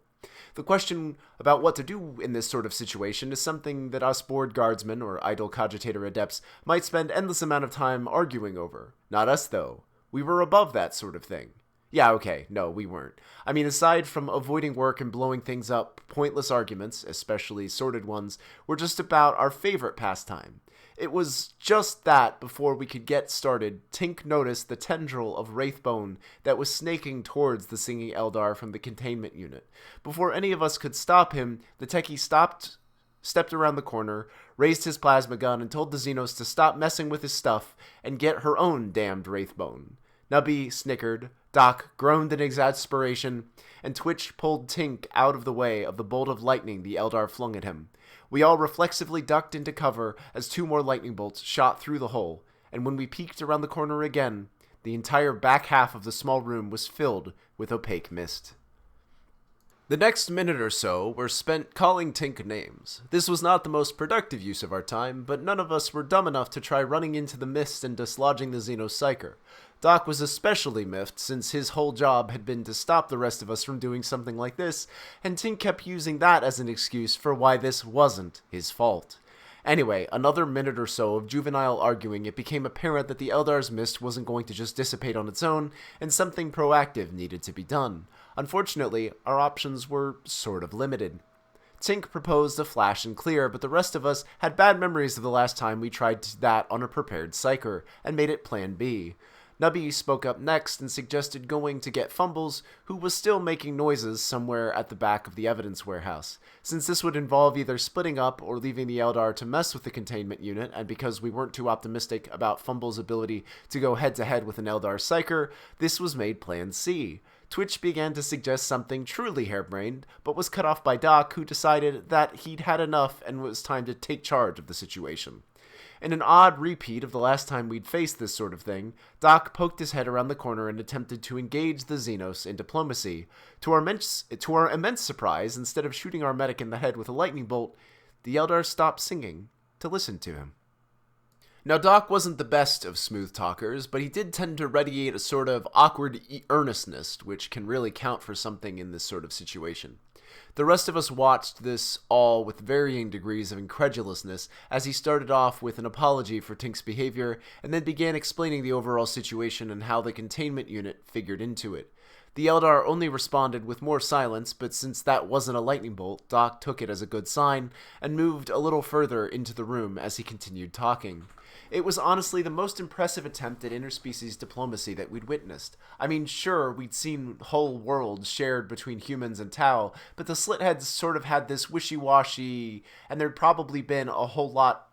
The question about what to do in this sort of situation is something that us bored guardsmen or idle cogitator adepts might spend endless amount of time arguing over. Not us, though. We were above that sort of thing. Yeah, okay, no, we weren't. I mean, aside from avoiding work and blowing things up, pointless arguments, especially sordid ones, were just about our favorite pastime. It was just that before we could get started, Tink noticed the tendril of Wraithbone that was snaking towards the singing Eldar from the containment unit. Before any of us could stop him, the techie stepped around the corner, raised his plasma gun, and told the Xenos to stop messing with his stuff and get her own damned Wraithbone. Nubby snickered, Doc groaned in exasperation, and Twitch pulled Tink out of the way of the bolt of lightning the Eldar flung at him. We all reflexively ducked into cover as 2 more lightning bolts shot through the hole, and when we peeked around the corner again, the entire back half of the small room was filled with opaque mist. The next minute or so were spent calling Tink names. This was not the most productive use of our time, but none of us were dumb enough to try running into the mist and dislodging the Xenopsyker. Doc was especially miffed, since his whole job had been to stop the rest of us from doing something like this, and Tink kept using that as an excuse for why this wasn't his fault. Anyway, another minute or so of juvenile arguing, it became apparent that the Eldar's mist wasn't going to just dissipate on its own, and something proactive needed to be done. Unfortunately, our options were sort of limited. Tink proposed a flash and clear, but the rest of us had bad memories of the last time we tried that on a prepared psyker, and made it plan B. Nubby spoke up next and suggested going to get Fumbles, who was still making noises somewhere at the back of the evidence warehouse. Since this would involve either splitting up or leaving the Eldar to mess with the containment unit, and because we weren't too optimistic about Fumbles' ability to go head-to-head with an Eldar Psyker, this was made Plan C. Twitch began to suggest something truly harebrained, but was cut off by Doc, who decided that he'd had enough and it was time to take charge of the situation. In an odd repeat of the last time we'd faced this sort of thing, Doc poked his head around the corner and attempted to engage the Xenos in diplomacy. To our immense surprise, instead of shooting our medic in the head with a lightning bolt, the Eldar stopped singing to listen to him. Now, Doc wasn't the best of smooth talkers, but he did tend to radiate a sort of awkward earnestness, which can really count for something in this sort of situation. The rest of us watched this all with varying degrees of incredulousness as he started off with an apology for Tink's behavior and then began explaining the overall situation and how the containment unit figured into it. The Eldar only responded with more silence, but since that wasn't a lightning bolt, Doc took it as a good sign and moved a little further into the room as he continued talking. It was honestly the most impressive attempt at interspecies diplomacy that we'd witnessed. I mean, sure, we'd seen whole worlds shared between humans and Tau, but the Slitheads sort of had this wishy-washy, and there'd probably been a whole lot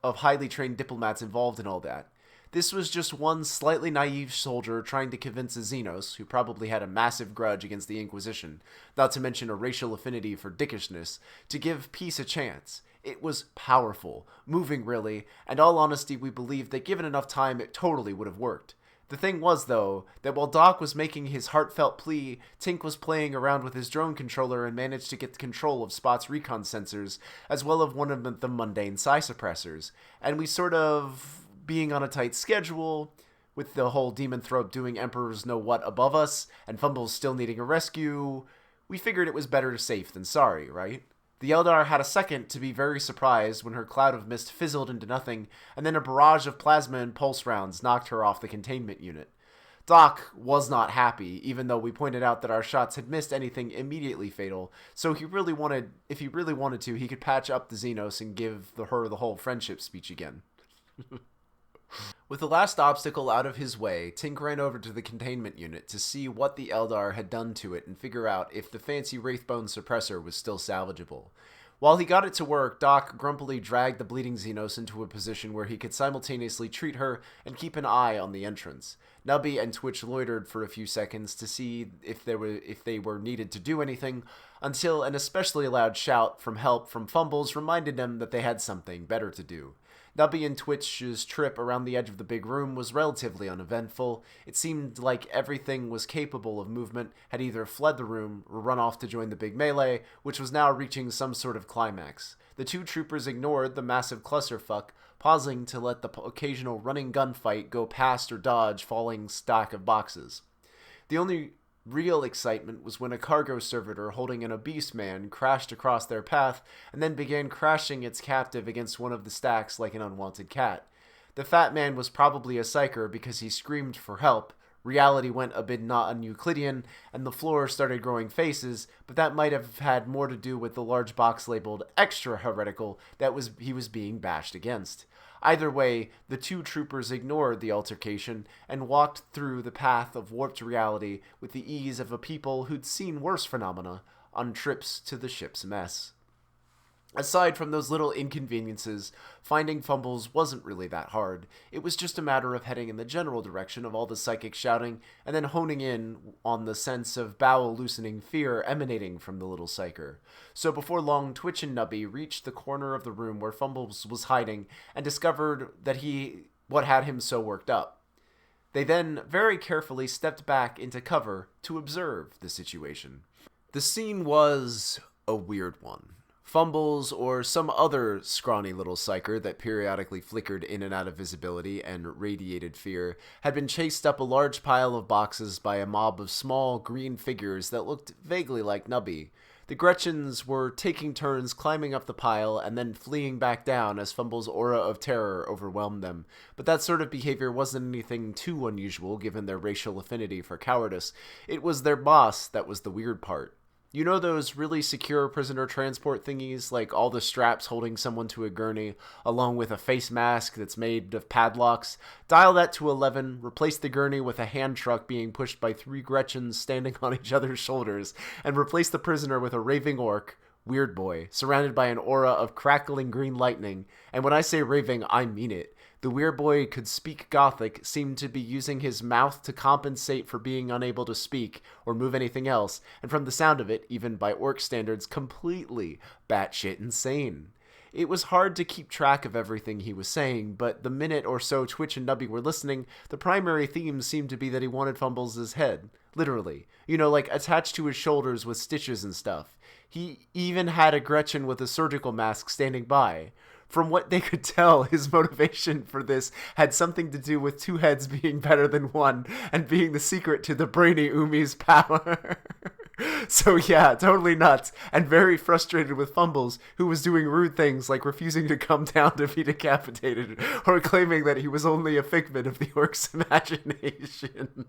of highly trained diplomats involved in all that. This was just one slightly naive soldier trying to convince a Xenos, who probably had a massive grudge against the Inquisition, not to mention a racial affinity for dickishness, to give peace a chance. It was powerful, moving really, and all honesty we believed that given enough time it totally would have worked. The thing was, though, that while Doc was making his heartfelt plea, Tink was playing around with his drone controller and managed to get control of Spot's recon sensors, as well as one of the mundane psi suppressors, and we sort of, being on a tight schedule, with the whole demon throat doing Emperors Know What above us, and Fumbles still needing a rescue, we figured it was better safe than sorry, right? The Eldar had a second to be very surprised when her cloud of mist fizzled into nothing, and then a barrage of plasma and pulse rounds knocked her off the containment unit. Doc was not happy, even though we pointed out that our shots had missed anything immediately fatal, so if he really wanted to, he could patch up the Xenos and give her the whole friendship speech again. With the last obstacle out of his way, Tink ran over to the containment unit to see what the Eldar had done to it and figure out if the fancy Wraithbone suppressor was still salvageable. While he got it to work, Doc grumpily dragged the bleeding Xenos into a position where he could simultaneously treat her and keep an eye on the entrance. Nubby and Twitch loitered for a few seconds to see if they were needed to do anything, until an especially loud shout from help from Fumbles reminded them that they had something better to do. Nubby and Twitch's trip around the edge of the big room was relatively uneventful. It seemed like everything was capable of movement had either fled the room or run off to join the big melee, which was now reaching some sort of climax. The two troopers ignored the massive clusterfuck, pausing to let the occasional running gunfight go past or dodge falling stack of boxes. The only real excitement was when a cargo servitor holding an obese man crashed across their path and then began crashing its captive against one of the stacks like an unwanted cat. The fat man was probably a psyker because he screamed for help. Reality went a bit not un-Euclidean, and the floor started growing faces, but that might have had more to do with the large box labeled extra heretical that he was being bashed against. Either way, the two troopers ignored the altercation and walked through the path of warped reality with the ease of a people who'd seen worse phenomena on trips to the ship's mess. Aside from those little inconveniences, finding Fumbles wasn't really that hard. It was just a matter of heading in the general direction of all the psychic shouting and then honing in on the sense of bowel-loosening fear emanating from the little psyker. So before long, Twitch and Nubby reached the corner of the room where Fumbles was hiding and discovered what had him so worked up. They then very carefully stepped back into cover to observe the situation. The scene was a weird one. Fumbles, or some other scrawny little psyker that periodically flickered in and out of visibility and radiated fear, had been chased up a large pile of boxes by a mob of small green figures that looked vaguely like Nubby. The Gretchens were taking turns climbing up the pile and then fleeing back down as Fumbles' aura of terror overwhelmed them, but that sort of behavior wasn't anything too unusual given their racial affinity for cowardice. It was their boss that was the weird part. You know those really secure prisoner transport thingies, like all the straps holding someone to a gurney, along with a face mask that's made of padlocks? Dial that to 11, replace the gurney with a hand truck being pushed by 3 Gretchens standing on each other's shoulders, and replace the prisoner with a raving orc, Weird Boy, surrounded by an aura of crackling green lightning. And when I say raving, I mean it. The Weird Boy could speak Gothic, seemed to be using his mouth to compensate for being unable to speak or move anything else, and from the sound of it, even by orc standards, completely batshit insane. It was hard to keep track of everything he was saying, but the minute or so Twitch and Nubby were listening, the primary theme seemed to be that he wanted Fumbles' head. Literally. You know, like attached to his shoulders with stitches and stuff. He even had a Gretchen with a surgical mask standing by. From what they could tell, his motivation for this had something to do with 2 heads being better than 1 and being the secret to the brainy Umi's power. So yeah, totally nuts and very frustrated with Fumbles, who was doing rude things like refusing to come down to be decapitated or claiming that he was only a figment of the orc's imagination.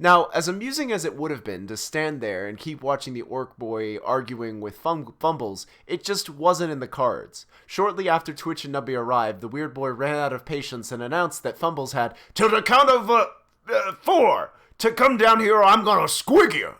Now, as amusing as it would have been to stand there and keep watching the orc boy arguing with Fumbles, it just wasn't in the cards. Shortly after Twitch and Nubby arrived, the weird boy ran out of patience and announced that Fumbles had, "Till the count of 4, to come down here or I'm gonna squig you."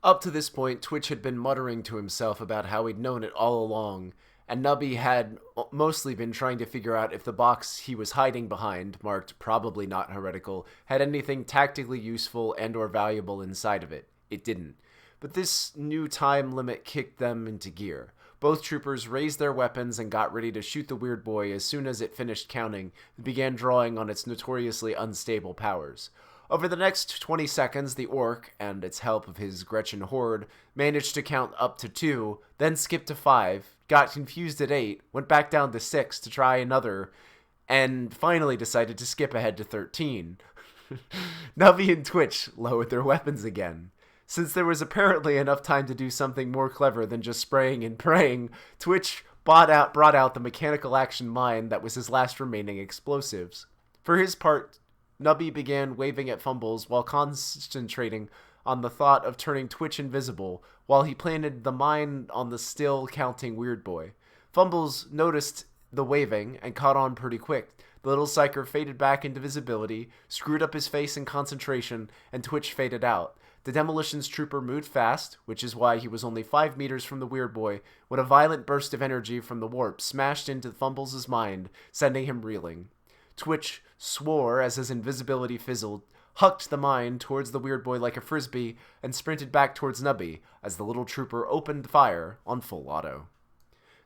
Up to this point, Twitch had been muttering to himself about how he'd known it all along, and Nubby had mostly been trying to figure out if the box he was hiding behind, marked probably not heretical, had anything tactically useful and or valuable inside of it. It didn't. But this new time limit kicked them into gear. Both troopers raised their weapons and got ready to shoot the weird boy as soon as it finished counting and began drawing on its notoriously unstable powers. Over the next 20 seconds, the orc, and its help of his Gretchen horde, managed to count up to 2, then skipped to 5, got confused at 8, went back down to 6 to try another, and finally decided to skip ahead to 13. Nubby and Twitch lowered their weapons again. Since there was apparently enough time to do something more clever than just spraying and praying, Twitch brought out the mechanical action mine that was his last remaining explosives. For his part, Nubby began waving at Fumbles while concentrating on the thought of turning Twitch invisible while he planted the mine on the still counting weird boy. Fumbles noticed the waving and caught on pretty quick. The little psyker faded back into visibility, screwed up his face in concentration, and Twitch faded out. The demolitions trooper moved fast, which is why he was only 5 meters from the weird boy, when a violent burst of energy from the warp smashed into Fumbles' mind, sending him reeling. Twitch swore as his invisibility fizzled, hucked the mine towards the weird boy like a frisbee, and sprinted back towards Nubby as the little trooper opened fire on full auto.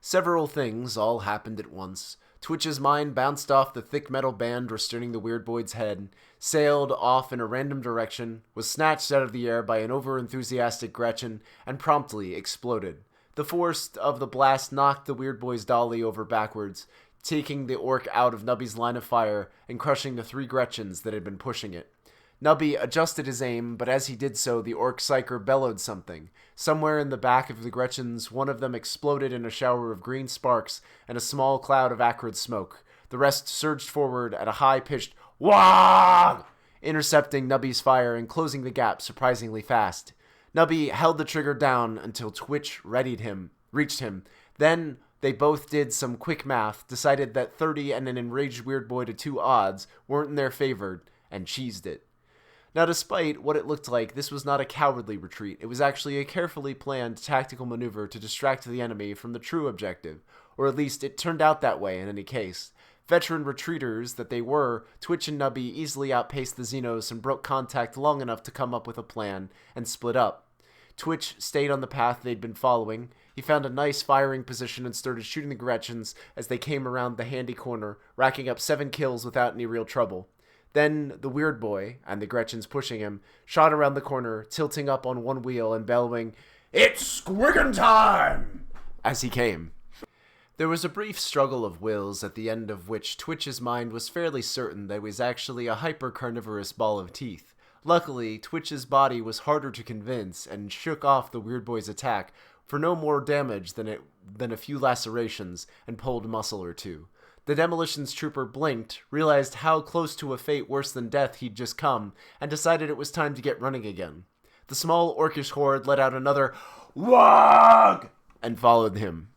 Several things all happened at once. Twitch's mind bounced off the thick metal band restraining the weird boy's head, sailed off in a random direction, was snatched out of the air by an over-enthusiastic Gretchen, and promptly exploded. The force of the blast knocked the weird boy's dolly over backwards, taking the orc out of Nubby's line of fire and crushing the 3 Gretchens that had been pushing it. Nubby adjusted his aim, but as he did so, the orc psyker bellowed something. Somewhere in the back of the Gretchens, one of them exploded in a shower of green sparks and a small cloud of acrid smoke. The rest surged forward at a high-pitched "Wah!", intercepting Nubby's fire and closing the gap surprisingly fast. Nubby held the trigger down until Twitch reached him. Then they both did some quick math, decided that 30 and an enraged weird boy to 2 odds weren't in their favor, and cheesed it. Now, despite what it looked like, this was not a cowardly retreat. It was actually a carefully planned tactical maneuver to distract the enemy from the true objective, or at least it turned out that way in any case. Veteran retreaters that they were, Twitch and Nubby easily outpaced the Xenos and broke contact long enough to come up with a plan and split up. Twitch stayed on the path they'd been following. He found a nice firing position and started shooting the Gretchens as they came around the handy corner, racking up 7 kills without any real trouble. Then the weird boy, and the Gretchens pushing him, shot around the corner, tilting up on one wheel and bellowing, "It's squiggin' time!" as he came. There was a brief struggle of wills, at the end of which Twitch's mind was fairly certain that it was actually a hyper-carnivorous ball of teeth. Luckily, Twitch's body was harder to convince and shook off the weird boy's attack for no more damage than a few lacerations and pulled muscle or 2. The demolitions trooper blinked, realized how close to a fate worse than death he'd just come, and decided it was time to get running again. The small orcish horde let out another "Wog!" and followed him.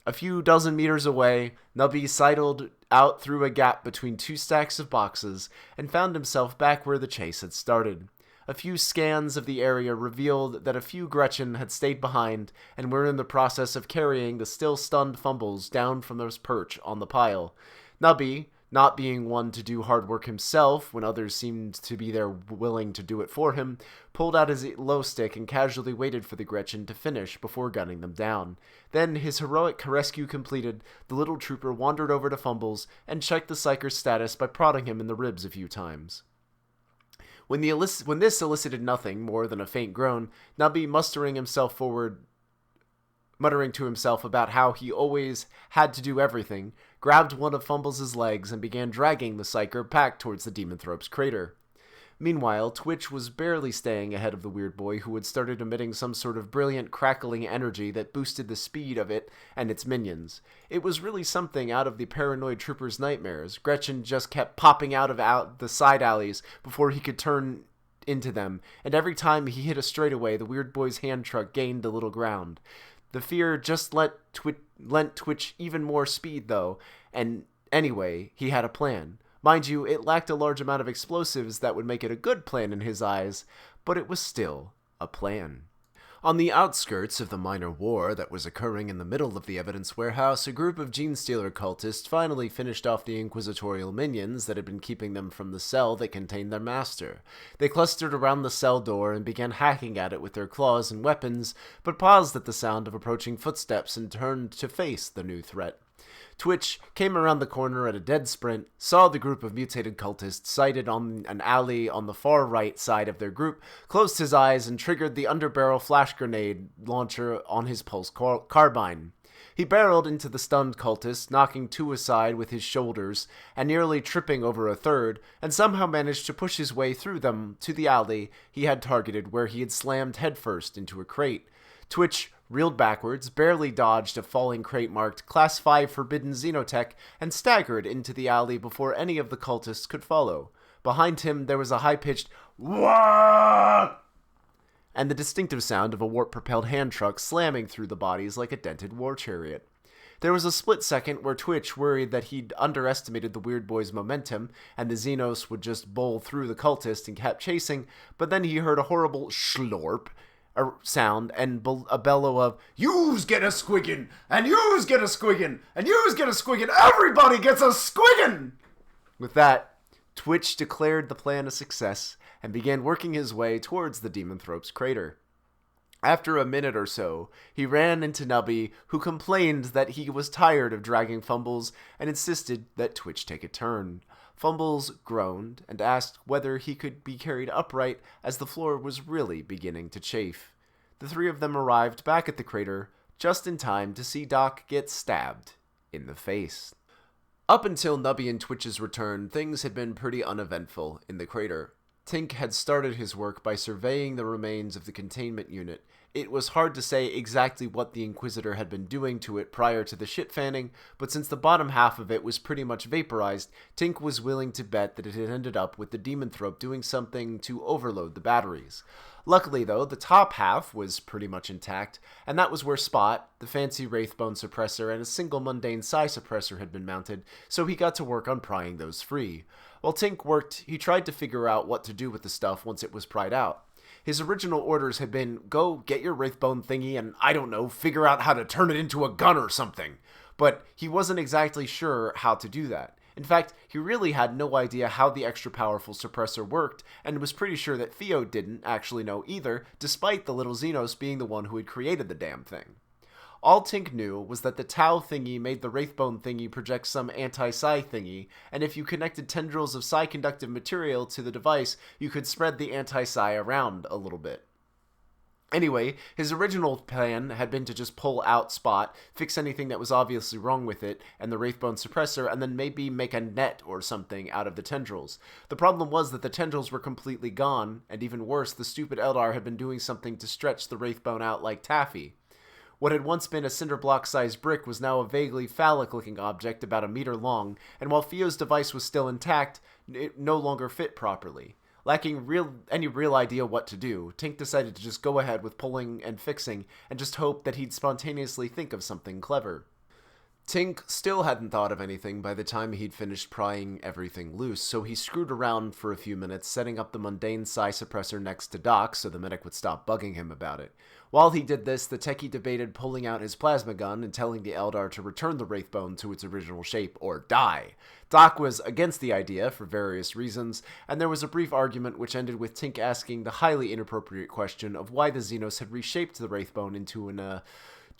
A few dozen meters away, Nubby sidled out through a gap between two stacks of boxes and found himself back where the chase had started. A few scans of the area revealed that a few Gretchen had stayed behind and were in the process of carrying the still stunned Fumbles down from their perch on the pile. Nubby, not being one to do hard work himself when others seemed to be there willing to do it for him, pulled out his glow stick and casually waited for the Gretchen to finish before gunning them down. Then, his heroic rescue completed, the little trooper wandered over to Fumbles and checked the psyker's status by prodding him in the ribs a few times. When this elicited nothing more than a faint groan, Nubby, muttering to himself about how he always had to do everything, grabbed one of Fumbles' legs and began dragging the psyker back towards the Demonthrope's crater. Meanwhile, Twitch was barely staying ahead of the weird boy, who had started emitting some sort of brilliant crackling energy that boosted the speed of it and its minions. It was really something out of the paranoid trooper's nightmares. Gretchen just kept popping out of the side alleys before he could turn into them, and every time he hit a straightaway, the weird boy's hand truck gained a little ground. The fear just lent Twitch even more speed, though, and anyway, he had a plan. Mind you, it lacked a large amount of explosives that would make it a good plan in his eyes, but it was still a plan. On the outskirts of the minor war that was occurring in the middle of the evidence warehouse, a group of Genestealer cultists finally finished off the inquisitorial minions that had been keeping them from the cell that contained their master. They clustered around the cell door and began hacking at it with their claws and weapons, but paused at the sound of approaching footsteps and turned to face the new threat. Twitch came around the corner at a dead sprint, saw the group of mutated cultists sighted on an alley on the far right side of their group, closed his eyes, and triggered the underbarrel flash grenade launcher on his pulse carbine. He barreled into the stunned cultists, knocking two aside with his shoulders and nearly tripping over a third, and somehow managed to push his way through them to the alley he had targeted, where he had slammed headfirst into a crate. Twitch reeled backwards, barely dodged a falling crate marked Class 5 Forbidden Xenotech, and staggered into the alley before any of the cultists could follow. Behind him there was a high-pitched "Wah!" and the distinctive sound of a warp-propelled hand truck slamming through the bodies like a dented war chariot. There was a split second where Twitch worried that he'd underestimated the weird boy's momentum, and the Xenos would just bowl through the cultist and kept chasing, but then he heard a horrible slorp sound and a bellow of "Yous get a squiggin', and yous get a squiggin', and yous get a squiggin', everybody gets a squiggin'!" With that, Twitch declared the plan a success and began working his way towards the Demonthrope's crater. After a minute or so, he ran into Nubby, who complained that he was tired of dragging Fumbles and insisted that Twitch take a turn. Fumbles groaned and asked whether he could be carried upright, as the floor was really beginning to chafe. The three of them arrived back at the crater just in time to see Doc get stabbed in the face. Up until Nubby and Twitch's return, things had been pretty uneventful in the crater. Tink had started his work by surveying the remains of the containment unit. It was hard to say exactly what the Inquisitor had been doing to it prior to the shit fanning, but since the bottom half of it was pretty much vaporized, Tink was willing to bet that it had ended up with the Demonthrope doing something to overload the batteries. Luckily, though, the top half was pretty much intact, and that was where Spot, the fancy Wraithbone suppressor, and a single mundane Psi suppressor had been mounted, so he got to work on prying those free. While Tink worked, he tried to figure out what to do with the stuff once it was pried out. His original orders had been, go get your Wraithbone thingy and, I don't know, figure out how to turn it into a gun or something. But he wasn't exactly sure how to do that. In fact, he really had no idea how the extra powerful suppressor worked, and was pretty sure that Theo didn't actually know either, despite the little Xenos being the one who had created the damn thing. All Tink knew was that the Tau thingy made the Wraithbone thingy project some anti-Psi thingy, and if you connected tendrils of Psi-conductive material to the device, you could spread the anti-Psi around a little bit. Anyway, his original plan had been to just pull out Spot, fix anything that was obviously wrong with it, and the Wraithbone suppressor, and then maybe make a net or something out of the tendrils. The problem was that the tendrils were completely gone, and even worse, the stupid Eldar had been doing something to stretch the Wraithbone out like taffy. What had once been a cinder block-sized brick was now a vaguely phallic-looking object about a meter long, and while Theo's device was still intact, it no longer fit properly. Lacking any real idea what to do, Tink decided to just go ahead with pulling and fixing and just hope that he'd spontaneously think of something clever. Tink still hadn't thought of anything by the time he'd finished prying everything loose, so he screwed around for a few minutes, setting up the mundane psi suppressor next to Doc so the medic would stop bugging him about it. While he did this, the techie debated pulling out his plasma gun and telling the Eldar to return the Wraithbone to its original shape or die. Doc was against the idea for various reasons, and there was a brief argument which ended with Tink asking the highly inappropriate question of why the Xenos had reshaped the Wraithbone into an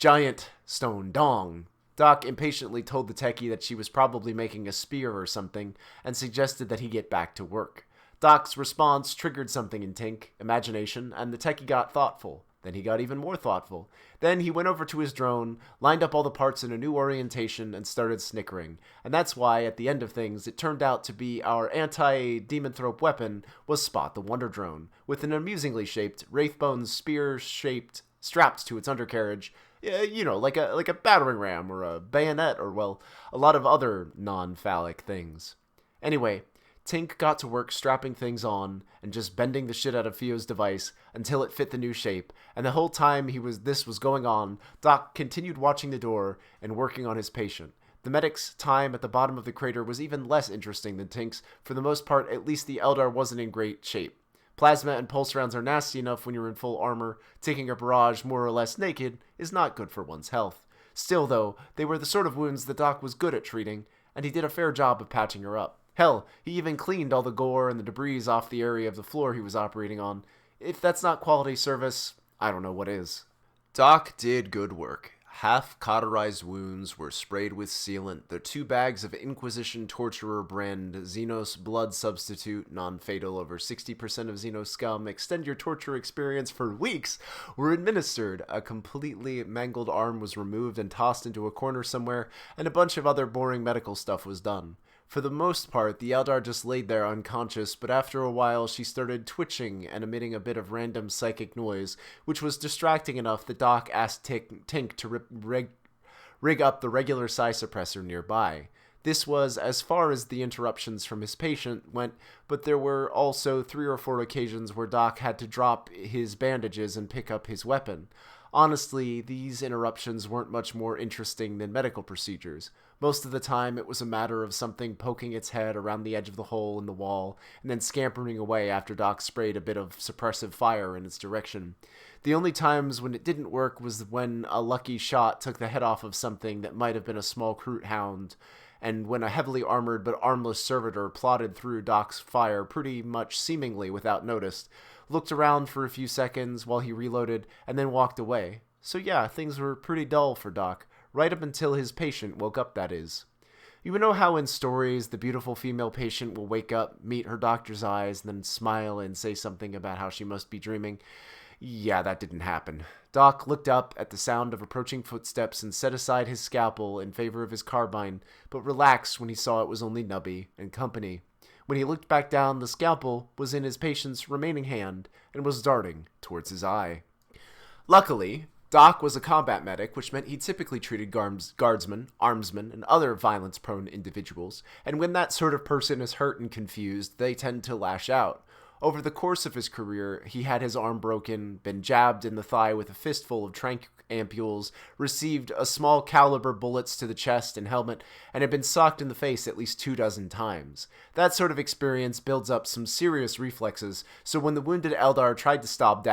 giant stone dong. Doc impatiently told the techie that she was probably making a spear or something, and suggested that he get back to work. Doc's response triggered something in Tink, imagination, and the techie got thoughtful. Then he got even more thoughtful. Then he went over to his drone, lined up all the parts in a new orientation, and started snickering. And that's why, at the end of things, it turned out to be our anti-demonthrope weapon was Spot the Wonder Drone, with an amusingly shaped, Wraithbone spear-shaped strapped to its undercarriage, like a battering ram or a bayonet or, well, a lot of other non-phallic things. Anyway, Tink got to work strapping things on and just bending the shit out of Theo's device until it fit the new shape, and the whole time this was going on, Doc continued watching the door and working on his patient. The medic's time at the bottom of the crater was even less interesting than Tink's. For the most part, at least the Eldar wasn't in great shape. Plasma and pulse rounds are nasty enough when you're in full armor. Taking a barrage more or less naked is not good for one's health. Still, though, they were the sort of wounds the Doc was good at treating, and he did a fair job of patching her up. Hell, he even cleaned all the gore and the debris off the area of the floor he was operating on. If that's not quality service, I don't know what is. Doc did good work. Half cauterized wounds were sprayed with sealant. The 2 bags of Inquisition Torturer brand Xenos Blood Substitute, non-fatal over 60% of Xenos scum, extend your torture experience for weeks, were administered. A completely mangled arm was removed and tossed into a corner somewhere, and a bunch of other boring medical stuff was done. For the most part, the Eldar just laid there unconscious, but after a while she started twitching and emitting a bit of random psychic noise, which was distracting enough that Doc asked Tink to rig up the regular psi suppressor nearby. This was as far as the interruptions from his patient went, but there were also 3 or 4 occasions where Doc had to drop his bandages and pick up his weapon. Honestly, these interruptions weren't much more interesting than medical procedures. Most of the time, it was a matter of something poking its head around the edge of the hole in the wall, and then scampering away after Doc sprayed a bit of suppressive fire in its direction. The only times when it didn't work was when a lucky shot took the head off of something that might have been a small Kroot hound, and when a heavily armored but armless servitor plodded through Doc's fire pretty much seemingly without notice, looked around for a few seconds while he reloaded, and then walked away. So yeah, things were pretty dull for Doc, right up until his patient woke up, that is. You know how in stories the beautiful female patient will wake up, meet her doctor's eyes, and then smile and say something about how she must be dreaming? Yeah, that didn't happen. Doc looked up at the sound of approaching footsteps and set aside his scalpel in favor of his carbine, but relaxed when he saw it was only Nubby and company. When he looked back down, the scalpel was in his patient's remaining hand and was darting towards his eye. Luckily, Doc was a combat medic, which meant he typically treated guardsmen, armsmen, and other violence-prone individuals, and when that sort of person is hurt and confused, they tend to lash out. Over the course of his career, he had his arm broken, been jabbed in the thigh with a fistful of tranq ampules, received a small caliber bullets to the chest and helmet, and had been socked in the face at least 24 times. That sort of experience builds up some serious reflexes, so when the wounded Eldar tried to stab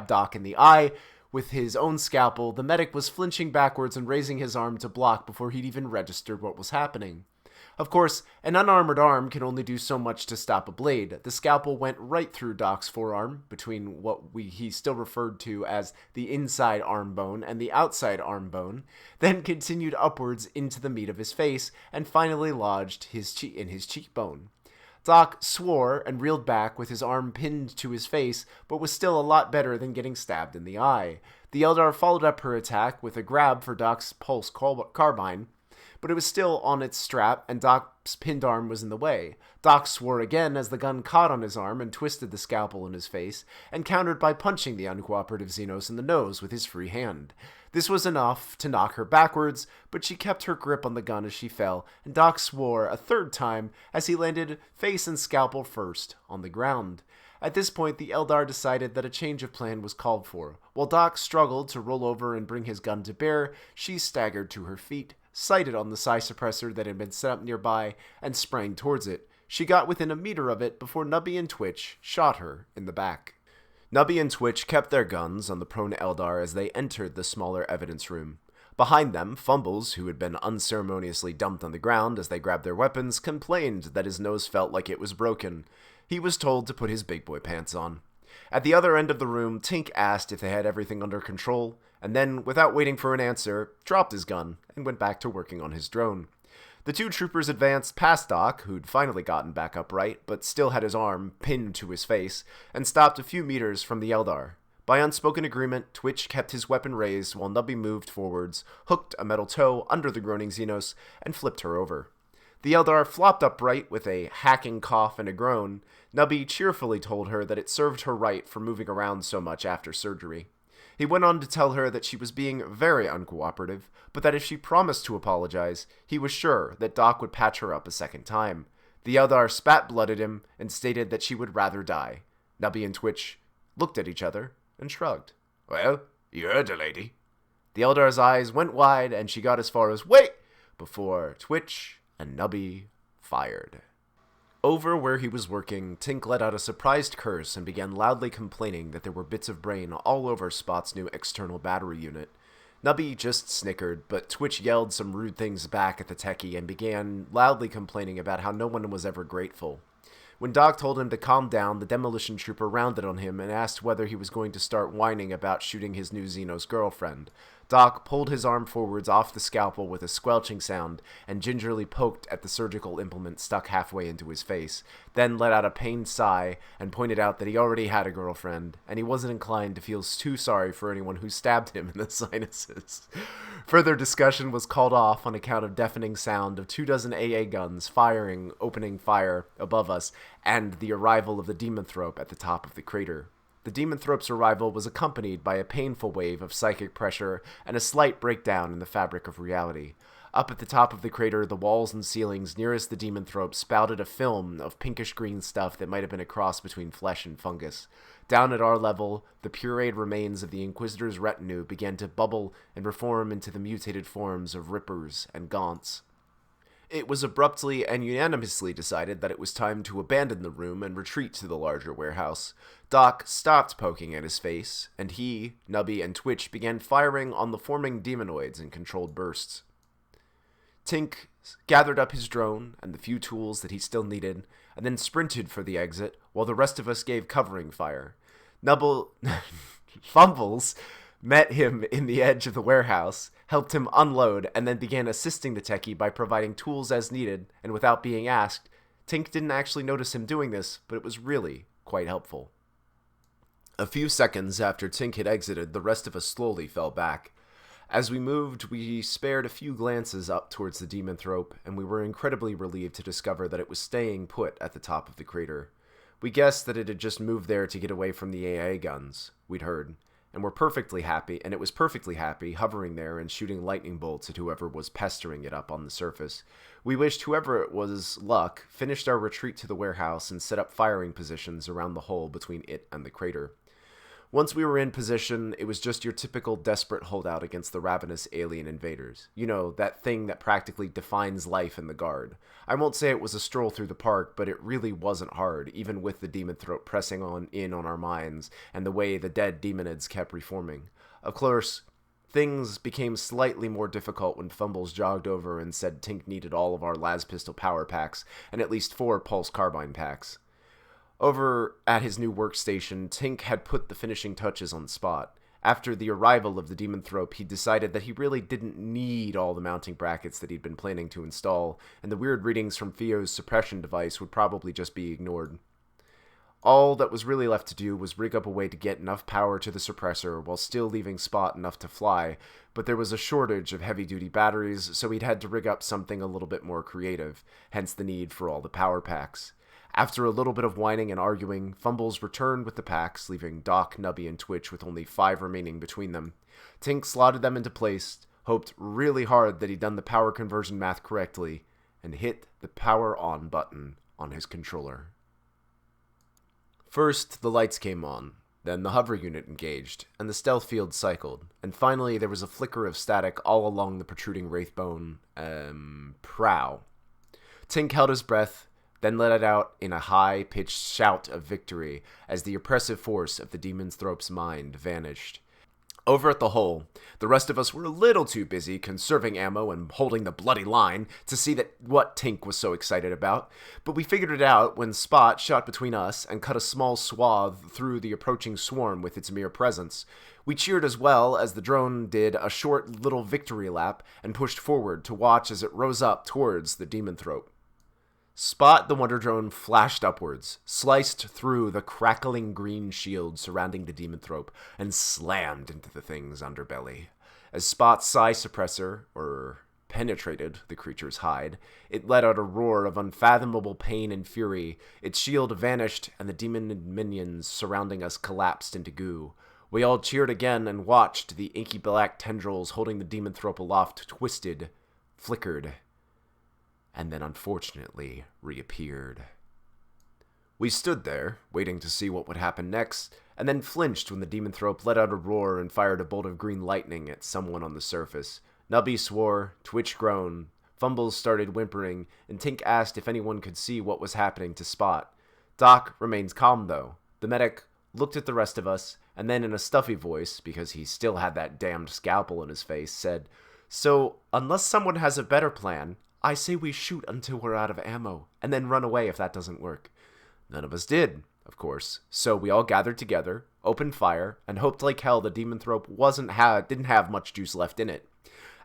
Doc in the eye with his own scalpel, the medic was flinching backwards and raising his arm to block before he'd even registered what was happening. Of course, an unarmored arm can only do so much to stop a blade. The scalpel went right through Doc's forearm, between what he still referred to as the inside arm bone and the outside arm bone, then continued upwards into the meat of his face, and finally lodged in his cheekbone. Doc swore and reeled back with his arm pinned to his face, but was still a lot better than getting stabbed in the eye. The Eldar followed up her attack with a grab for Doc's pulse carbine, but it was still on its strap, and Doc's pinned arm was in the way. Doc swore again as the gun caught on his arm and twisted the scalpel in his face, and countered by punching the uncooperative Xenos in the nose with his free hand. This was enough to knock her backwards, but she kept her grip on the gun as she fell, and Doc swore a third time as he landed face and scalpel first on the ground. At this point, the Eldar decided that a change of plan was called for. While Doc struggled to roll over and bring his gun to bear, she staggered to her feet, sighted on the psi suppressor that had been set up nearby, and sprang towards it. She got within a meter of it before Nubby and Twitch shot her in the back. Nubby and Twitch kept their guns on the prone Eldar as they entered the smaller evidence room. Behind them, Fumbles, who had been unceremoniously dumped on the ground as they grabbed their weapons, complained that his nose felt like it was broken. He was told to put his big boy pants on. At the other end of the room, Tink asked if they had everything under control, and then, without waiting for an answer, dropped his gun and went back to working on his drone. The two troopers advanced past Doc, who'd finally gotten back upright, but still had his arm pinned to his face, and stopped a few meters from the Eldar. By unspoken agreement, Twitch kept his weapon raised while Nubby moved forwards, hooked a metal toe under the groaning Xenos, and flipped her over. The Eldar flopped upright with a hacking cough and a groan. Nubby cheerfully told her that it served her right for moving around so much after surgery. He went on to tell her that she was being very uncooperative, but that if she promised to apologize, he was sure that Doc would patch her up a second time. The Eldar spat blood at him and stated that she would rather die. Nubby and Twitch looked at each other and shrugged. Well, you heard the lady. The Eldar's eyes went wide and she got as far as "wait!" before Twitch and Nubby fired. Over where he was working, Tink let out a surprised curse and began loudly complaining that there were bits of brain all over Spot's new external battery unit. Nubby just snickered, but Twitch yelled some rude things back at the techie and began loudly complaining about how no one was ever grateful. When Doc told him to calm down, the demolition trooper rounded on him and asked whether he was going to start whining about shooting his new Xenos girlfriend. Doc pulled his arm forwards off the scalpel with a squelching sound and gingerly poked at the surgical implement stuck halfway into his face, then let out a pained sigh and pointed out that he already had a girlfriend, and he wasn't inclined to feel too sorry for anyone who stabbed him in the sinuses. Further discussion was called off on account of deafening sound of 24 AA guns opening fire above us, and the arrival of the Demonthrope at the top of the crater. The Demonthrope's arrival was accompanied by a painful wave of psychic pressure and a slight breakdown in the fabric of reality. Up at the top of the crater, the walls and ceilings nearest the Demonthrope spouted a film of pinkish-green stuff that might have been a cross between flesh and fungus. Down at our level, the pureed remains of the Inquisitor's retinue began to bubble and reform into the mutated forms of Rippers and Gaunts. It was abruptly and unanimously decided that it was time to abandon the room and retreat to the larger warehouse. Doc stopped poking at his face, and he, Nubby, and Twitch began firing on the forming demonoids in controlled bursts. Tink gathered up his drone and the few tools that he still needed, and then sprinted for the exit, while the rest of us gave covering fire. Fumbles met him in the edge of the warehouse, helped him unload, and then began assisting the techie by providing tools as needed, and without being asked. Tink didn't actually notice him doing this, but it was really quite helpful. A few seconds after Tink had exited, the rest of us slowly fell back. As we moved, we spared a few glances up towards the Demonthrope, and we were incredibly relieved to discover that it was staying put at the top of the crater. We guessed that it had just moved there to get away from the AA guns, we'd heard, and it was perfectly happy hovering there and shooting lightning bolts at whoever was pestering it up on the surface. We wished whoever it was luck finished our retreat to the warehouse and set up firing positions around the hole between it and the crater. Once we were in position, it was just your typical desperate holdout against the ravenous alien invaders. You know, that thing that practically defines life in the Guard. I won't say it was a stroll through the park, but it really wasn't hard, even with the Demonthrope pressing in on our minds, and the way the dead demonids kept reforming. Of course, things became slightly more difficult when Fumbles jogged over and said Tink needed all of our las pistol power packs, and at least 4 pulse carbine packs. Over at his new workstation, Tink had put the finishing touches on Spot. After the arrival of the Demonthrope, he decided that he really didn't need all the mounting brackets that he'd been planning to install, and the weird readings from Theo's suppression device would probably just be ignored. All that was really left to do was rig up a way to get enough power to the suppressor while still leaving Spot enough to fly, but there was a shortage of heavy-duty batteries, so we'd had to rig up something a little bit more creative, hence the need for all the power packs. After a little bit of whining and arguing, Fumbles returned with the packs, leaving Doc, Nubby, and Twitch with only 5 remaining between them. Tink slotted them into place, hoped really hard that he'd done the power conversion math correctly, and hit the power on button on his controller. First, the lights came on, then the hover unit engaged, and the stealth field cycled, and finally there was a flicker of static all along the protruding wraithbone, prow. Tink held his breath, then let it out in a high-pitched shout of victory as the oppressive force of the Demonthrope's mind vanished. Over at the hole, the rest of us were a little too busy conserving ammo and holding the bloody line to see what Tink was so excited about, but we figured it out when Spot shot between us and cut a small swath through the approaching swarm with its mere presence. We cheered as well as the drone did a short little victory lap and pushed forward to watch as it rose up towards the Demonthrope. Spot the Wonder Drone flashed upwards, sliced through the crackling green shield surrounding the Demonthrope, and slammed into the thing's underbelly. As Spot's psi suppressor, penetrated the creature's hide, it let out a roar of unfathomable pain and fury. Its shield vanished, and the demon minions surrounding us collapsed into goo. We all cheered again and watched the inky black tendrils holding the Demonthrope aloft twisted, flickered, and then unfortunately reappeared. We stood there, waiting to see what would happen next, and then flinched when the Demonthrope let out a roar and fired a bolt of green lightning at someone on the surface. Nubby swore, Twitch groaned, Fumbles started whimpering, and Tink asked if anyone could see what was happening to Spot. Doc remained calm, though. The medic looked at the rest of us, and then in a stuffy voice, because he still had that damned scalpel in his face, said, "So, unless someone has a better plan, I say we shoot until we're out of ammo, and then run away if that doesn't work." None of us did, of course, so we all gathered together, opened fire, and hoped like hell the Demonthrope didn't have much juice left in it.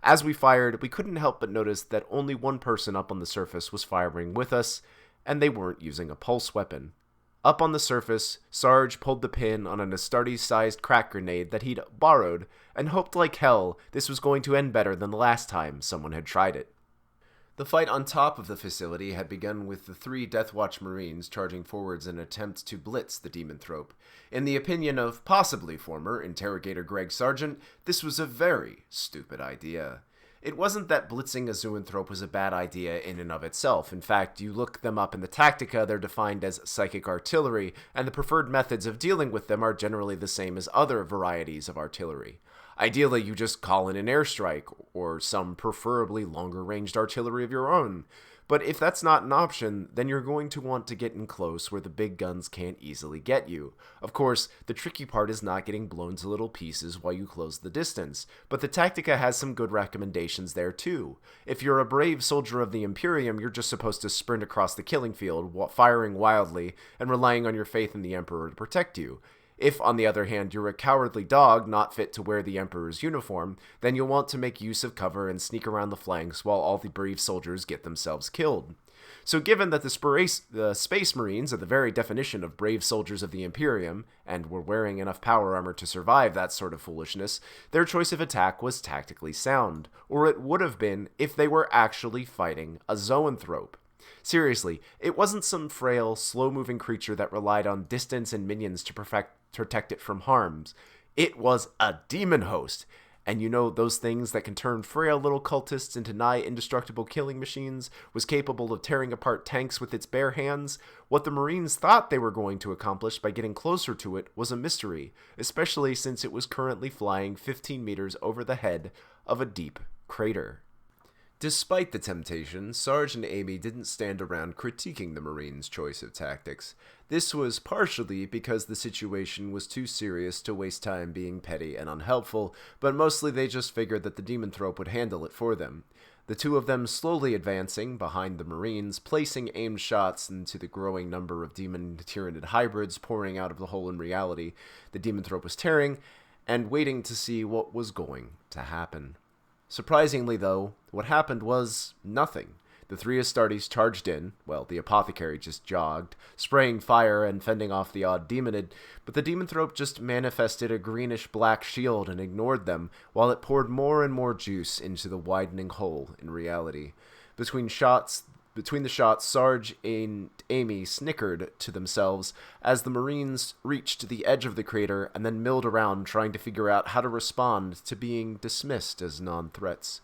As we fired, we couldn't help but notice that only one person up on the surface was firing with us, and they weren't using a pulse weapon. Up on the surface, Sarge pulled the pin on an Astartes-sized crack grenade that he'd borrowed, and hoped like hell this was going to end better than the last time someone had tried it. The fight on top of the facility had begun with the 3 Deathwatch Marines charging forwards in an attempt to blitz the Demonthrope. In the opinion of possibly former interrogator Greg Sargent, this was a very stupid idea. It wasn't that blitzing a Zoanthrope was a bad idea in and of itself. In fact, you look them up in the Tactica, they're defined as psychic artillery, and the preferred methods of dealing with them are generally the same as other varieties of artillery. Ideally, you just call in an airstrike, or some preferably longer-ranged artillery of your own. But if that's not an option, then you're going to want to get in close where the big guns can't easily get you. Of course, the tricky part is not getting blown to little pieces while you close the distance, but the Tactica has some good recommendations there too. If you're a brave soldier of the Imperium, you're just supposed to sprint across the killing field, firing wildly, and relying on your faith in the Emperor to protect you. If, on the other hand, you're a cowardly dog not fit to wear the Emperor's uniform, then you'll want to make use of cover and sneak around the flanks while all the brave soldiers get themselves killed. So given that the Space Marines are the very definition of brave soldiers of the Imperium, and were wearing enough power armor to survive that sort of foolishness, their choice of attack was tactically sound, or it would have been if they were actually fighting a Zoanthrope. Seriously, it wasn't some frail, slow-moving creature that relied on distance and minions to protect it from harms. It was a demon host. And you know, those things that can turn frail little cultists into nigh indestructible killing machines was capable of tearing apart tanks with its bare hands? What the Marines thought they were going to accomplish by getting closer to it was a mystery, especially since it was currently flying 15 meters over the head of a deep crater. Despite the temptation, Sarge and Amy didn't stand around critiquing the Marines' choice of tactics. This was partially because the situation was too serious to waste time being petty and unhelpful, but mostly they just figured that the Demonthrope would handle it for them. The two of them slowly advancing behind the Marines, placing aimed shots into the growing number of demon-tyrannid hybrids pouring out of the hole in reality the Demonthrope was tearing, and waiting to see what was going to happen. Surprisingly, though, what happened was nothing. The three Astartes charged in, well, the apothecary just jogged, spraying fire and fending off the odd demonid, but the demonthrope just manifested a greenish-black shield and ignored them, while it poured more and more juice into the widening hole in reality. Between the shots, Sarge and Amy snickered to themselves as the Marines reached the edge of the crater and then milled around trying to figure out how to respond to being dismissed as non-threats.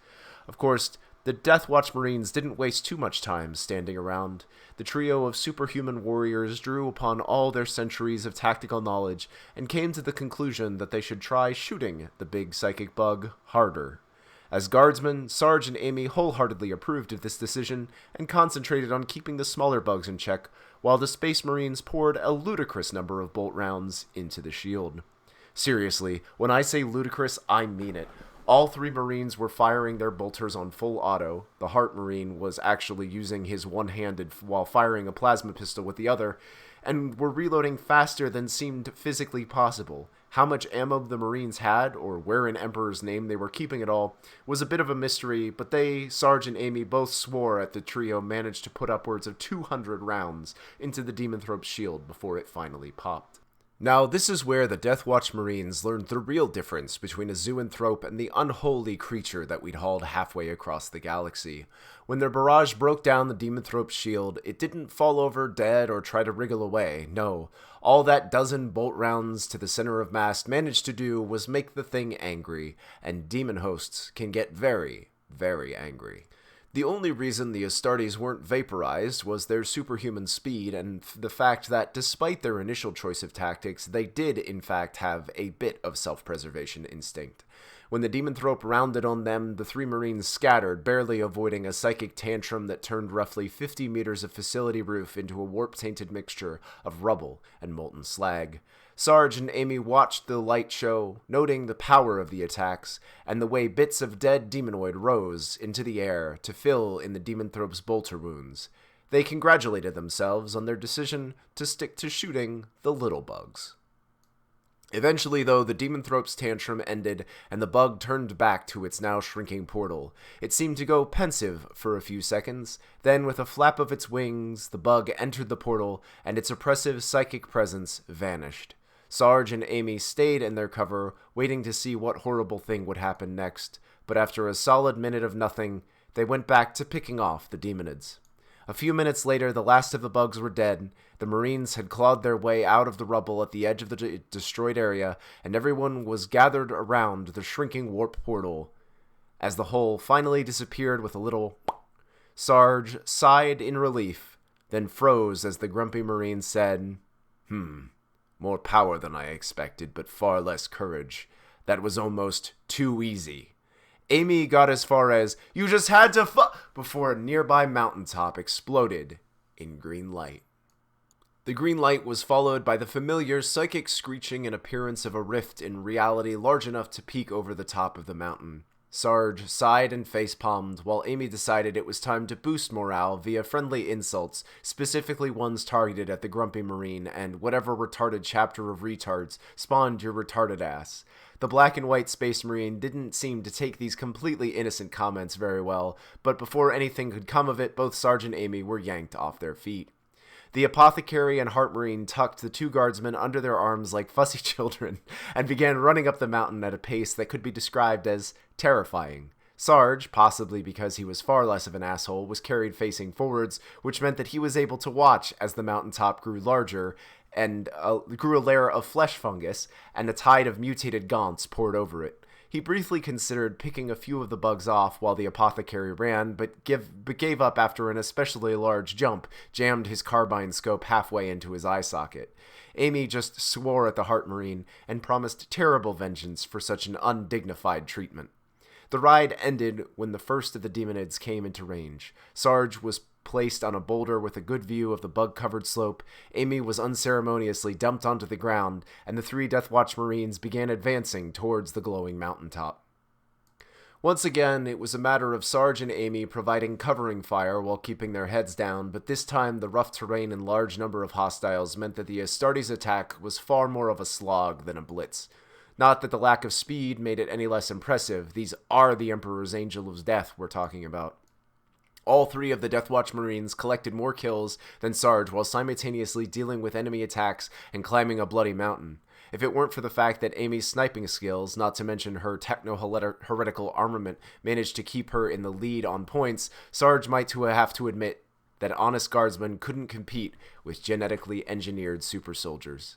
Of course, the Death Watch Marines didn't waste too much time standing around. The trio of superhuman warriors drew upon all their centuries of tactical knowledge and came to the conclusion that they should try shooting the big psychic bug harder. As guardsmen, Sarge and Amy wholeheartedly approved of this decision and concentrated on keeping the smaller bugs in check, while the Space Marines poured a ludicrous number of bolt rounds into the shield. Seriously, when I say ludicrous, I mean it. All three Marines were firing their bolters on full auto. The Heart Marine was actually using his one-handed while firing a plasma pistol with the other, and were reloading faster than seemed physically possible. How much ammo the Marines had, or where in Emperor's name they were keeping it all, was a bit of a mystery, but they, Sarge and Amy, both swore at the trio managed to put upwards of 200 rounds into the Demonthrope's shield before it finally popped. Now, this is where the Death Watch Marines learned the real difference between a zoanthrope and the unholy creature that we'd hauled halfway across the galaxy. When their barrage broke down the Demonthrope's shield, it didn't fall over dead or try to wriggle away, no. All that dozen bolt rounds to the center of mass managed to do was make the thing angry, and demon hosts can get very, very angry. The only reason the Astartes weren't vaporized was their superhuman speed and the fact that despite their initial choice of tactics, they did in fact have a bit of self-preservation instinct. When the Demonthrope rounded on them, the three Marines scattered, barely avoiding a psychic tantrum that turned roughly 50 meters of facility roof into a warp-tainted mixture of rubble and molten slag. Sarge and Amy watched the light show, noting the power of the attacks, and the way bits of dead demonoid rose into the air to fill in the Demonthrope's bolter wounds. They congratulated themselves on their decision to stick to shooting the little bugs. Eventually, though, the Demonthrope's tantrum ended, and the bug turned back to its now shrinking portal. It seemed to go pensive for a few seconds, then with a flap of its wings, the bug entered the portal, and its oppressive psychic presence vanished. Sarge and Amy stayed in their cover, waiting to see what horrible thing would happen next, but after a solid minute of nothing, they went back to picking off the demonids. A few minutes later, the last of the bugs were dead, the Marines had clawed their way out of the rubble at the edge of the destroyed area, and everyone was gathered around the shrinking warp portal. As the hole finally disappeared with a little Sarge sighed in relief, then froze as the grumpy Marine said, More power than I expected, but far less courage. That was almost too easy. Amy got as far as, "You just had to before a nearby mountaintop exploded in green light. The green light was followed by the familiar psychic screeching and appearance of a rift in reality large enough to peek over the top of the mountain. Sarge sighed and facepalmed, while Amy decided it was time to boost morale via friendly insults, specifically ones targeted at the grumpy Marine and whatever retarded chapter of retards spawned your retarded ass. The black and white Space Marine didn't seem to take these completely innocent comments very well, but before anything could come of it, both Sarge and Amy were yanked off their feet. The apothecary and Heart Marine tucked the two guardsmen under their arms like fussy children and began running up the mountain at a pace that could be described as terrifying. Sarge, possibly because he was far less of an asshole, was carried facing forwards, which meant that he was able to watch as the mountaintop grew larger and grew a layer of flesh fungus, and a tide of mutated gaunts poured over it. He briefly considered picking a few of the bugs off while the apothecary ran, but gave up after an especially large jump jammed his carbine scope halfway into his eye socket. Amy just swore at the Heart Marine and promised terrible vengeance for such an undignified treatment. The ride ended when the first of the demonids came into range. Sarge was placed on a boulder with a good view of the bug-covered slope, Amy was unceremoniously dumped onto the ground, and the three Death Watch Marines began advancing towards the glowing mountaintop. Once again, it was a matter of Sarge and Amy providing covering fire while keeping their heads down, but this time the rough terrain and large number of hostiles meant that the Astartes' attack was far more of a slog than a blitz. Not that the lack of speed made it any less impressive. These are the Emperor's Angel of Death we're talking about. All three of the Death Watch Marines collected more kills than Sarge while simultaneously dealing with enemy attacks and climbing a bloody mountain. If it weren't for the fact that Amy's sniping skills, not to mention her techno-heretical armament, managed to keep her in the lead on points, Sarge might have to admit that honest guardsmen couldn't compete with genetically engineered super soldiers.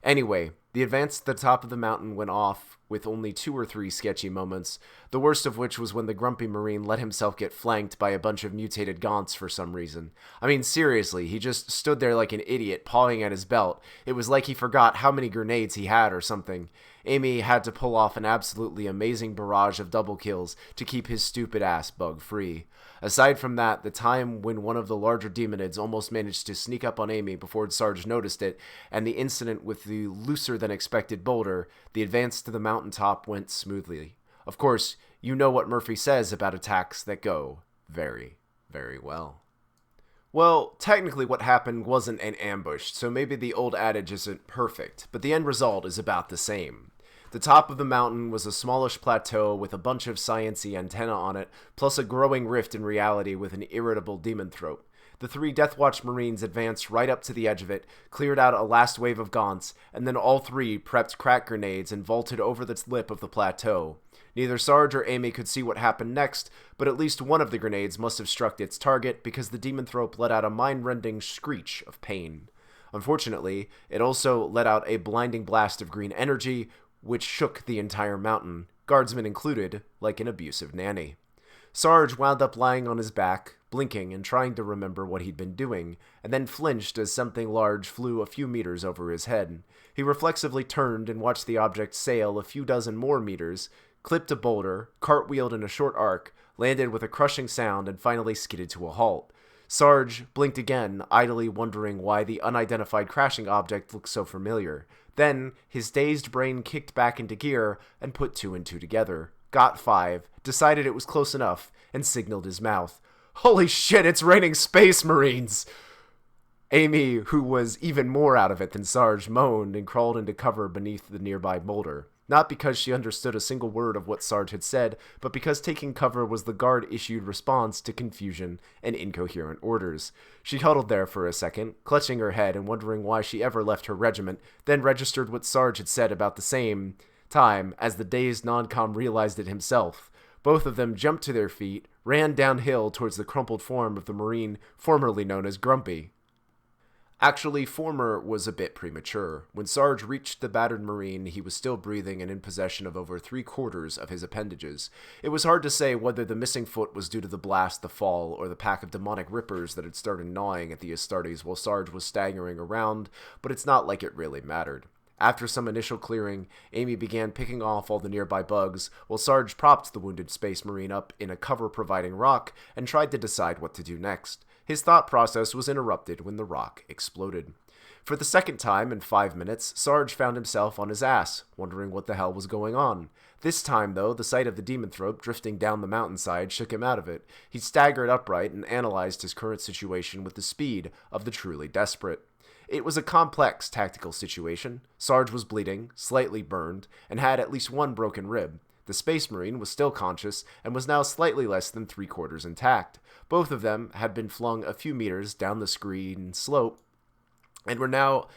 Anyway, the advance to the top of the mountain went off with only 2 or 3 sketchy moments, the worst of which was when the grumpy Marine let himself get flanked by a bunch of mutated Gaunts for some reason. I mean, seriously, he just stood there like an idiot, pawing at his belt. It was like he forgot how many grenades he had or something. Amy had to pull off an absolutely amazing barrage of double kills to keep his stupid ass bug-free. Aside from that, the time when one of the larger demonids almost managed to sneak up on Amy before Sarge noticed it, and the incident with the looser-than-expected boulder, the advance to the mountaintop went smoothly. Of course, you know what Murphy says about attacks that go very, very well. Well, technically what happened wasn't an ambush, so maybe the old adage isn't perfect, but the end result is about the same. The top of the mountain was a smallish plateau with a bunch of science-y antennae on it, plus a growing rift in reality with an irritable demon throat. The 3 Deathwatch Marines advanced right up to the edge of it, cleared out a last wave of Gaunts, and then all 3 prepped crack grenades and vaulted over the lip of the plateau. Neither Sarge or Amy could see what happened next, but at least one of the grenades must have struck its target because the demon throat let out a mind-rending screech of pain. Unfortunately, it also let out a blinding blast of green energy, which shook the entire mountain, guardsmen included, like an abusive nanny. Sarge wound up lying on his back, blinking and trying to remember what he'd been doing, and then flinched as something large flew a few meters over his head. He reflexively turned and watched the object sail a few dozen more meters, clipped a boulder, cartwheeled in a short arc, landed with a crushing sound, and finally skidded to a halt. Sarge blinked again, idly wondering why the unidentified crashing object looked so familiar. Then, his dazed brain kicked back into gear and put 2 and 2 together. Got 5, decided it was close enough, and signaled his mouth. Holy shit, it's raining Space Marines! Amy, who was even more out of it than Sarge, moaned and crawled into cover beneath the nearby boulder. Not because she understood a single word of what Sarge had said, but because taking cover was the guard-issued response to confusion and incoherent orders. She huddled there for a second, clutching her head and wondering why she ever left her regiment, then registered what Sarge had said about the same time as the dazed non-com realized it himself. Both of them jumped to their feet, ran downhill towards the crumpled form of the Marine formerly known as Grumpy. Actually, former was a bit premature. When Sarge reached the battered Marine, he was still breathing and in possession of over 3/4 of his appendages. It was hard to say whether the missing foot was due to the blast, the fall, or the pack of demonic rippers that had started gnawing at the Astartes while Sarge was staggering around, but it's not like it really mattered. After some initial clearing, Amy began picking off all the nearby bugs, while Sarge propped the wounded Space Marine up in a cover-providing rock and tried to decide what to do next. His thought process was interrupted when the rock exploded. For the second time in 5 minutes, Sarge found himself on his ass, wondering what the hell was going on. This time, though, the sight of the demon throat drifting down the mountainside shook him out of it. He staggered upright and analyzed his current situation with the speed of the truly desperate. It was a complex tactical situation. Sarge was bleeding, slightly burned, and had at least 1 broken rib. The Space Marine was still conscious and was now slightly less than 3/4 intact. Both of them had been flung a few meters down the screen slope and were now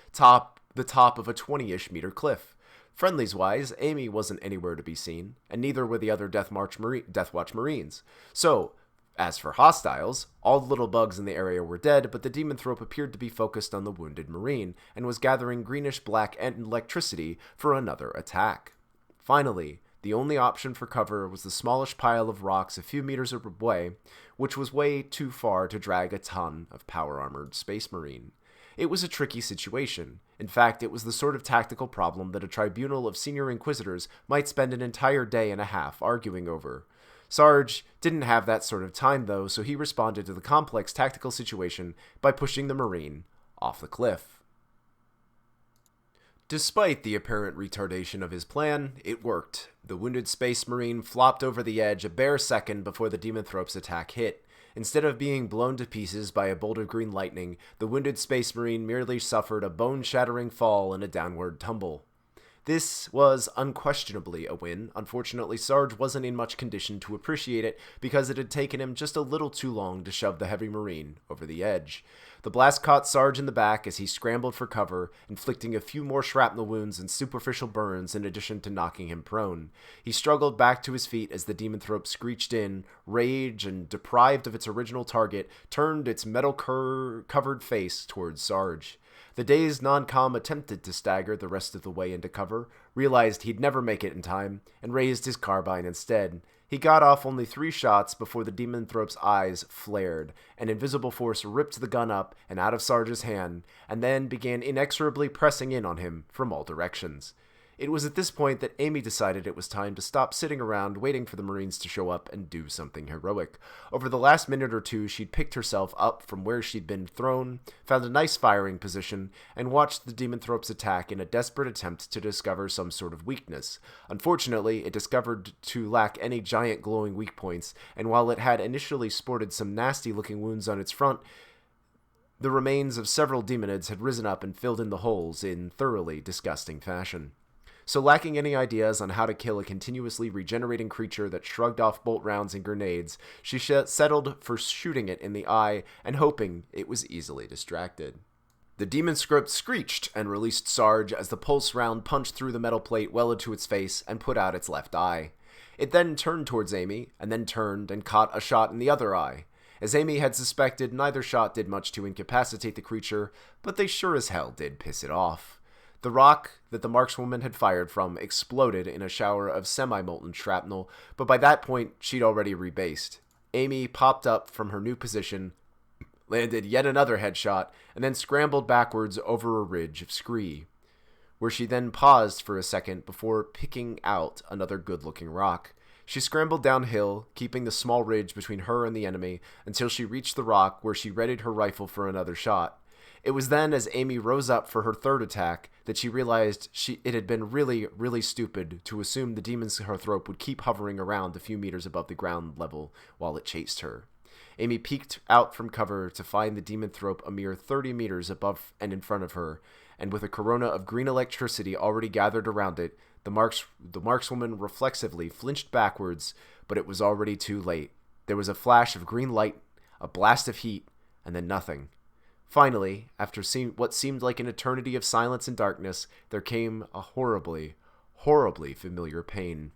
the top of a 20-ish meter cliff. Friendlies-wise, Amy wasn't anywhere to be seen, and neither were the other Deathwatch Marines. So, as for hostiles, all the little bugs in the area were dead, but the demon throat appeared to be focused on the wounded Marine and was gathering greenish-black electricity for another attack. Finally, the only option for cover was the smallish pile of rocks a few meters away, which was way too far to drag a ton of power-armored Space Marine. It was a tricky situation. In fact, it was the sort of tactical problem that a tribunal of senior inquisitors might spend an entire day and a half arguing over. Sarge didn't have that sort of time, though, so he responded to the complex tactical situation by pushing the Marine off the cliff. Despite the apparent retardation of his plan, it worked. The wounded Space Marine flopped over the edge a bare second before the demon throat's attack hit. Instead of being blown to pieces by a bolt of green lightning, the wounded Space Marine merely suffered a bone-shattering fall and a downward tumble. This was unquestionably a win. Unfortunately, Sarge wasn't in much condition to appreciate it because it had taken him just a little too long to shove the heavy Marine over the edge. The blast caught Sarge in the back as he scrambled for cover, inflicting a few more shrapnel wounds and superficial burns in addition to knocking him prone. He struggled back to his feet as the demonthrope screeched in, rage and deprived of its original target, turned its metal-covered face towards Sarge. The dazed non-com attempted to stagger the rest of the way into cover, realized he'd never make it in time, and raised his carbine instead. He got off only 3 shots before the demonthrope's eyes flared. An invisible force ripped the gun up and out of Sarge's hand, and then began inexorably pressing in on him from all directions. It was at this point that Amy decided it was time to stop sitting around waiting for the Marines to show up and do something heroic. Over the last minute or two, she'd picked herself up from where she'd been thrown, found a nice firing position, and watched the demonthrope's attack in a desperate attempt to discover some sort of weakness. Unfortunately, it discovered to lack any giant glowing weak points, and while it had initially sported some nasty-looking wounds on its front, the remains of several demonids had risen up and filled in the holes in thoroughly disgusting fashion. So lacking any ideas on how to kill a continuously regenerating creature that shrugged off bolt rounds and grenades, she settled for shooting it in the eye and hoping it was easily distracted. The demonthrope screeched and released Sarge as the pulse round punched through the metal plate well into its face and put out its left eye. It then turned towards Amy, and then turned and caught a shot in the other eye. As Amy had suspected, neither shot did much to incapacitate the creature, but they sure as hell did piss it off. The rock that the markswoman had fired from exploded in a shower of semi-molten shrapnel, but by that point, she'd already rebased. Amy popped up from her new position, landed yet another headshot, and then scrambled backwards over a ridge of scree, where she then paused for a second before picking out another good-looking rock. She scrambled downhill, keeping the small ridge between her and the enemy, until she reached the rock where she readied her rifle for another shot. It was then, as Amy rose up for her third attack, that she realized it had been really, really stupid to assume the demonthrope would keep hovering around a few meters above the ground level while it chased her. Amy peeked out from cover to find the demonthrope a mere 30 meters above and in front of her, and with a corona of green electricity already gathered around it, the markswoman reflexively flinched backwards, but it was already too late. There was a flash of green light, a blast of heat, and then nothing. Finally, after what seemed like an eternity of silence and darkness, there came a horribly, horribly familiar pain.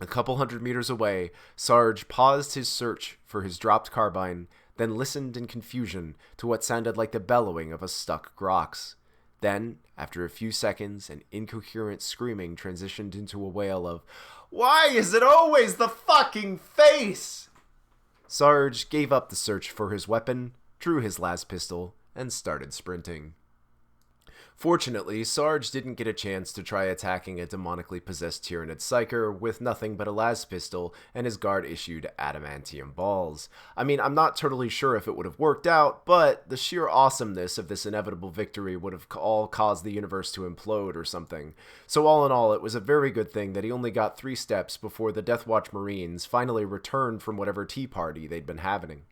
A couple hundred meters away, Sarge paused his search for his dropped carbine, then listened in confusion to what sounded like the bellowing of a stuck grox. Then, after a few seconds, an incoherent screaming transitioned into a wail of, "Why is it always the fucking face?" Sarge gave up the search for his weapon, drew his last pistol, and started sprinting. Fortunately, Sarge didn't get a chance to try attacking a demonically possessed Tyranid Psyker with nothing but a las pistol and his guard-issued adamantium balls. I mean, I'm not totally sure if it would have worked out, but the sheer awesomeness of this inevitable victory would have all caused the universe to implode or something. So all in all, it was a very good thing that he only got 3 steps before the Deathwatch Marines finally returned from whatever tea party they'd been having.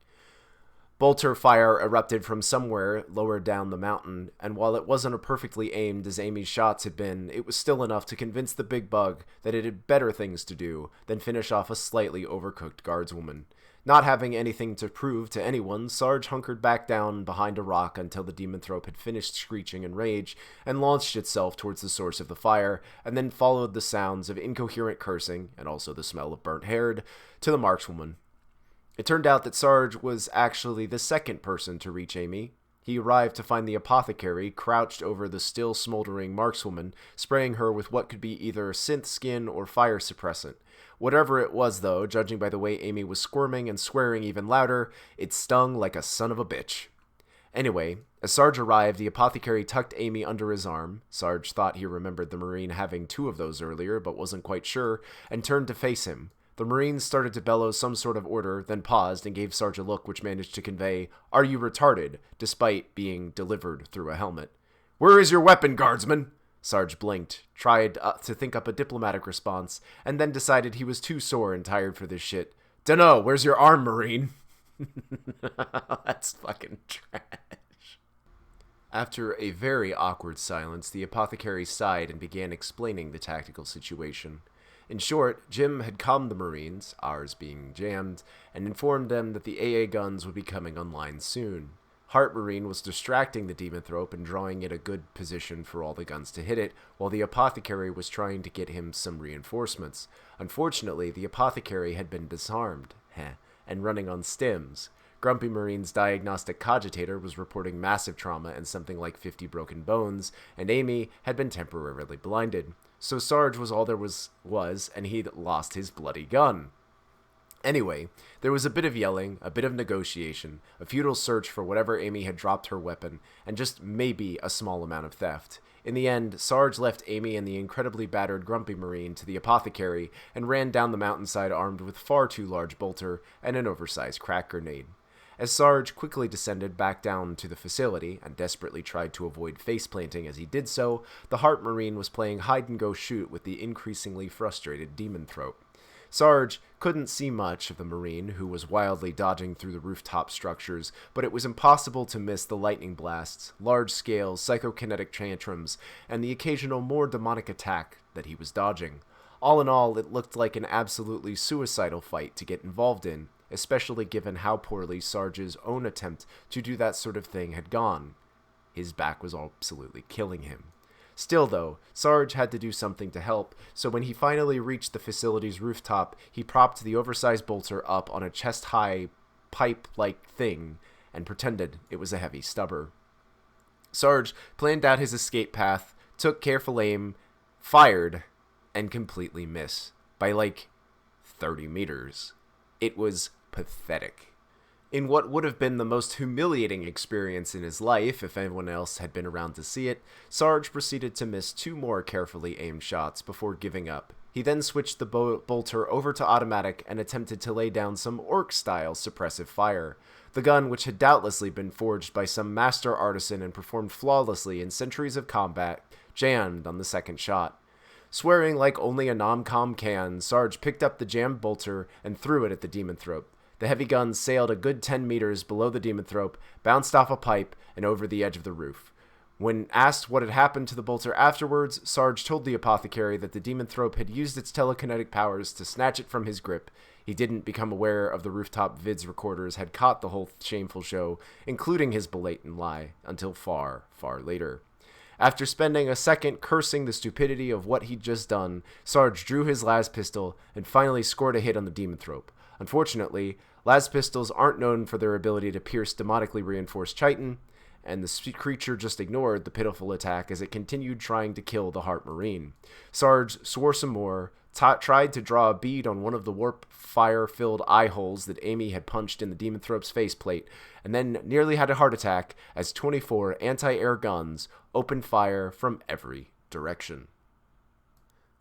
Bolter fire erupted from somewhere lower down the mountain, and while it wasn't as perfectly aimed as Amy's shots had been, it was still enough to convince the big bug that it had better things to do than finish off a slightly overcooked guardswoman. Not having anything to prove to anyone, Sarge hunkered back down behind a rock until the demonthrope had finished screeching in rage and launched itself towards the source of the fire, and then followed the sounds of incoherent cursing, and also the smell of burnt hair, to the markswoman. It turned out that Sarge was actually the second person to reach Amy. He arrived to find the apothecary crouched over the still smoldering markswoman, spraying her with what could be either synth skin or fire suppressant. Whatever it was, though, judging by the way Amy was squirming and swearing even louder, it stung like a son of a bitch. Anyway, as Sarge arrived, the apothecary tucked Amy under his arm. Sarge thought he remembered the Marine having 2 of those earlier, but wasn't quite sure, and turned to face him. The Marines started to bellow some sort of order, then paused and gave Sarge a look which managed to convey, "Are you retarded?" despite being delivered through a helmet. "Where is your weapon, Guardsman?" Sarge blinked, tried to think up a diplomatic response, and then decided he was too sore and tired for this shit. "Dunno, where's your arm, Marine?" That's fucking trash. After a very awkward silence, the apothecary sighed and began explaining the tactical situation. In short, Jim had calmed the Marines, ours being jammed, and informed them that the AA guns would be coming online soon. Heart Marine was distracting the Demonthrope and drawing it a good position for all the guns to hit it, while the apothecary was trying to get him some reinforcements. Unfortunately, the apothecary had been disarmed, and running on stims. Grumpy Marine's diagnostic cogitator was reporting massive trauma and something like 50 broken bones, and Amy had been temporarily blinded. So Sarge was all there was, and he'd lost his bloody gun. Anyway, there was a bit of yelling, a bit of negotiation, a futile search for whatever Amy had dropped her weapon, and just maybe a small amount of theft. In the end, Sarge left Amy and the incredibly battered Grumpy Marine to the apothecary and ran down the mountainside armed with far too large bolter and an oversized crack grenade. As Sarge quickly descended back down to the facility and desperately tried to avoid face-planting as he did so, the Heart Marine was playing hide-and-go-shoot with the increasingly frustrated Demonthrope. Sarge couldn't see much of the Marine, who was wildly dodging through the rooftop structures, but it was impossible to miss the lightning blasts, large-scale psychokinetic tantrums, and the occasional more demonic attack that he was dodging. All in all, it looked like an absolutely suicidal fight to get involved in, especially given how poorly Sarge's own attempt to do that sort of thing had gone. His back was absolutely killing him. Still, though, Sarge had to do something to help, so when he finally reached the facility's rooftop, he propped the oversized bolter up on a chest-high, pipe-like thing and pretended it was a heavy stubber. Sarge planned out his escape path, took careful aim, fired, and completely missed, by 30 meters. It was pathetic. In what would have been the most humiliating experience in his life, if anyone else had been around to see it, Sarge proceeded to miss 2 more carefully aimed shots before giving up. He then switched the bolter over to automatic and attempted to lay down some orc-style suppressive fire. The gun, which had doubtlessly been forged by some master artisan and performed flawlessly in centuries of combat, jammed on the second shot. Swearing like only a nom-com can, Sarge picked up the jammed bolter and threw it at the Demonthrope. The heavy gun sailed a good 10 meters below the Demonthrope, bounced off a pipe, and over the edge of the roof. When asked what had happened to the bolter afterwards, Sarge told the apothecary that the Demonthrope had used its telekinetic powers to snatch it from his grip. He didn't become aware of the rooftop vids recorders had caught the whole shameful show, including his blatant lie, until far, far later. After spending a second cursing the stupidity of what he'd just done, Sarge drew his las pistol and finally scored a hit on the Demonthrope. Unfortunately, las pistols aren't known for their ability to pierce demonically reinforced chitin, and the creature just ignored the pitiful attack as it continued trying to kill the Heart Marine. Sarge swore some more, tried to draw a bead on one of the warp fire-filled eye holes that Amy had punched in the Demonthrope's faceplate, and then nearly had a heart attack as 24 anti-air guns opened fire from every direction.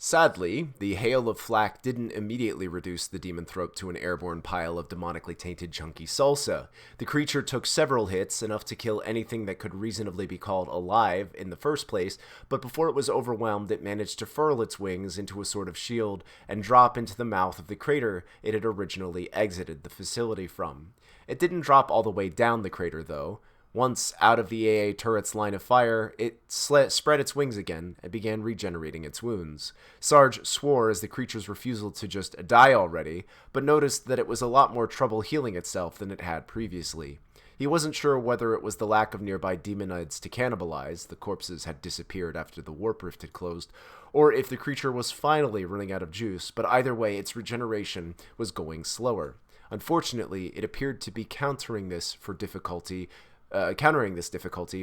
Sadly, the hail of flak didn't immediately reduce the Demonthrope to an airborne pile of demonically tainted chunky salsa. The creature took several hits, enough to kill anything that could reasonably be called alive in the first place, but before it was overwhelmed, it managed to furl its wings into a sort of shield and drop into the mouth of the crater it had originally exited the facility from. It didn't drop all the way down the crater, though. Once out of the AA turret's line of fire, it spread its wings again and began regenerating its wounds. Sarge swore as the creature's refusal to just die already, but noticed that it was a lot more trouble healing itself than it had previously. He wasn't sure whether it was the lack of nearby demonids to cannibalize, the corpses had disappeared after the warp rift had closed, or if the creature was finally running out of juice, but either way its regeneration was going slower. Unfortunately, it appeared to be countering this difficulty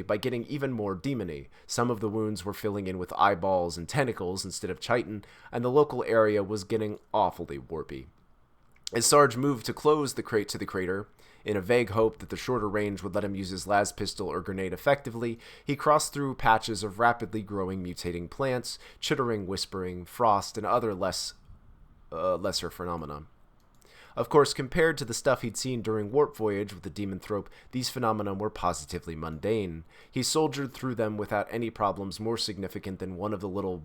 by getting even more demony. Some of the wounds were filling in with eyeballs and tentacles instead of chitin, and the local area was getting awfully warpy. As Sarge moved to close the crate to the crater, in a vague hope that the shorter range would let him use his las pistol or grenade effectively, he crossed through patches of rapidly growing mutating plants, chittering, whispering, frost, and other lesser phenomena. Of course, compared to the stuff he'd seen during Warp Voyage with the Demonthrope, these phenomena were positively mundane. He soldiered through them without any problems more significant than one of the little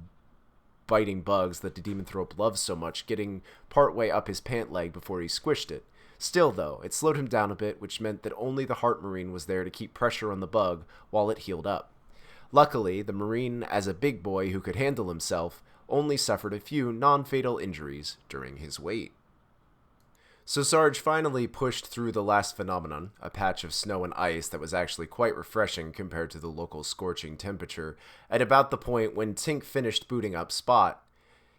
biting bugs that the Demonthrope loves so much getting partway up his pant leg before he squished it. Still, though, it slowed him down a bit, which meant that only the Heart Marine was there to keep pressure on the bug while it healed up. Luckily, the Marine, as a big boy who could handle himself, only suffered a few non-fatal injuries during his wait. So Sarge finally pushed through the last phenomenon, a patch of snow and ice that was actually quite refreshing compared to the local scorching temperature, at about the point when Tink finished booting up Spot.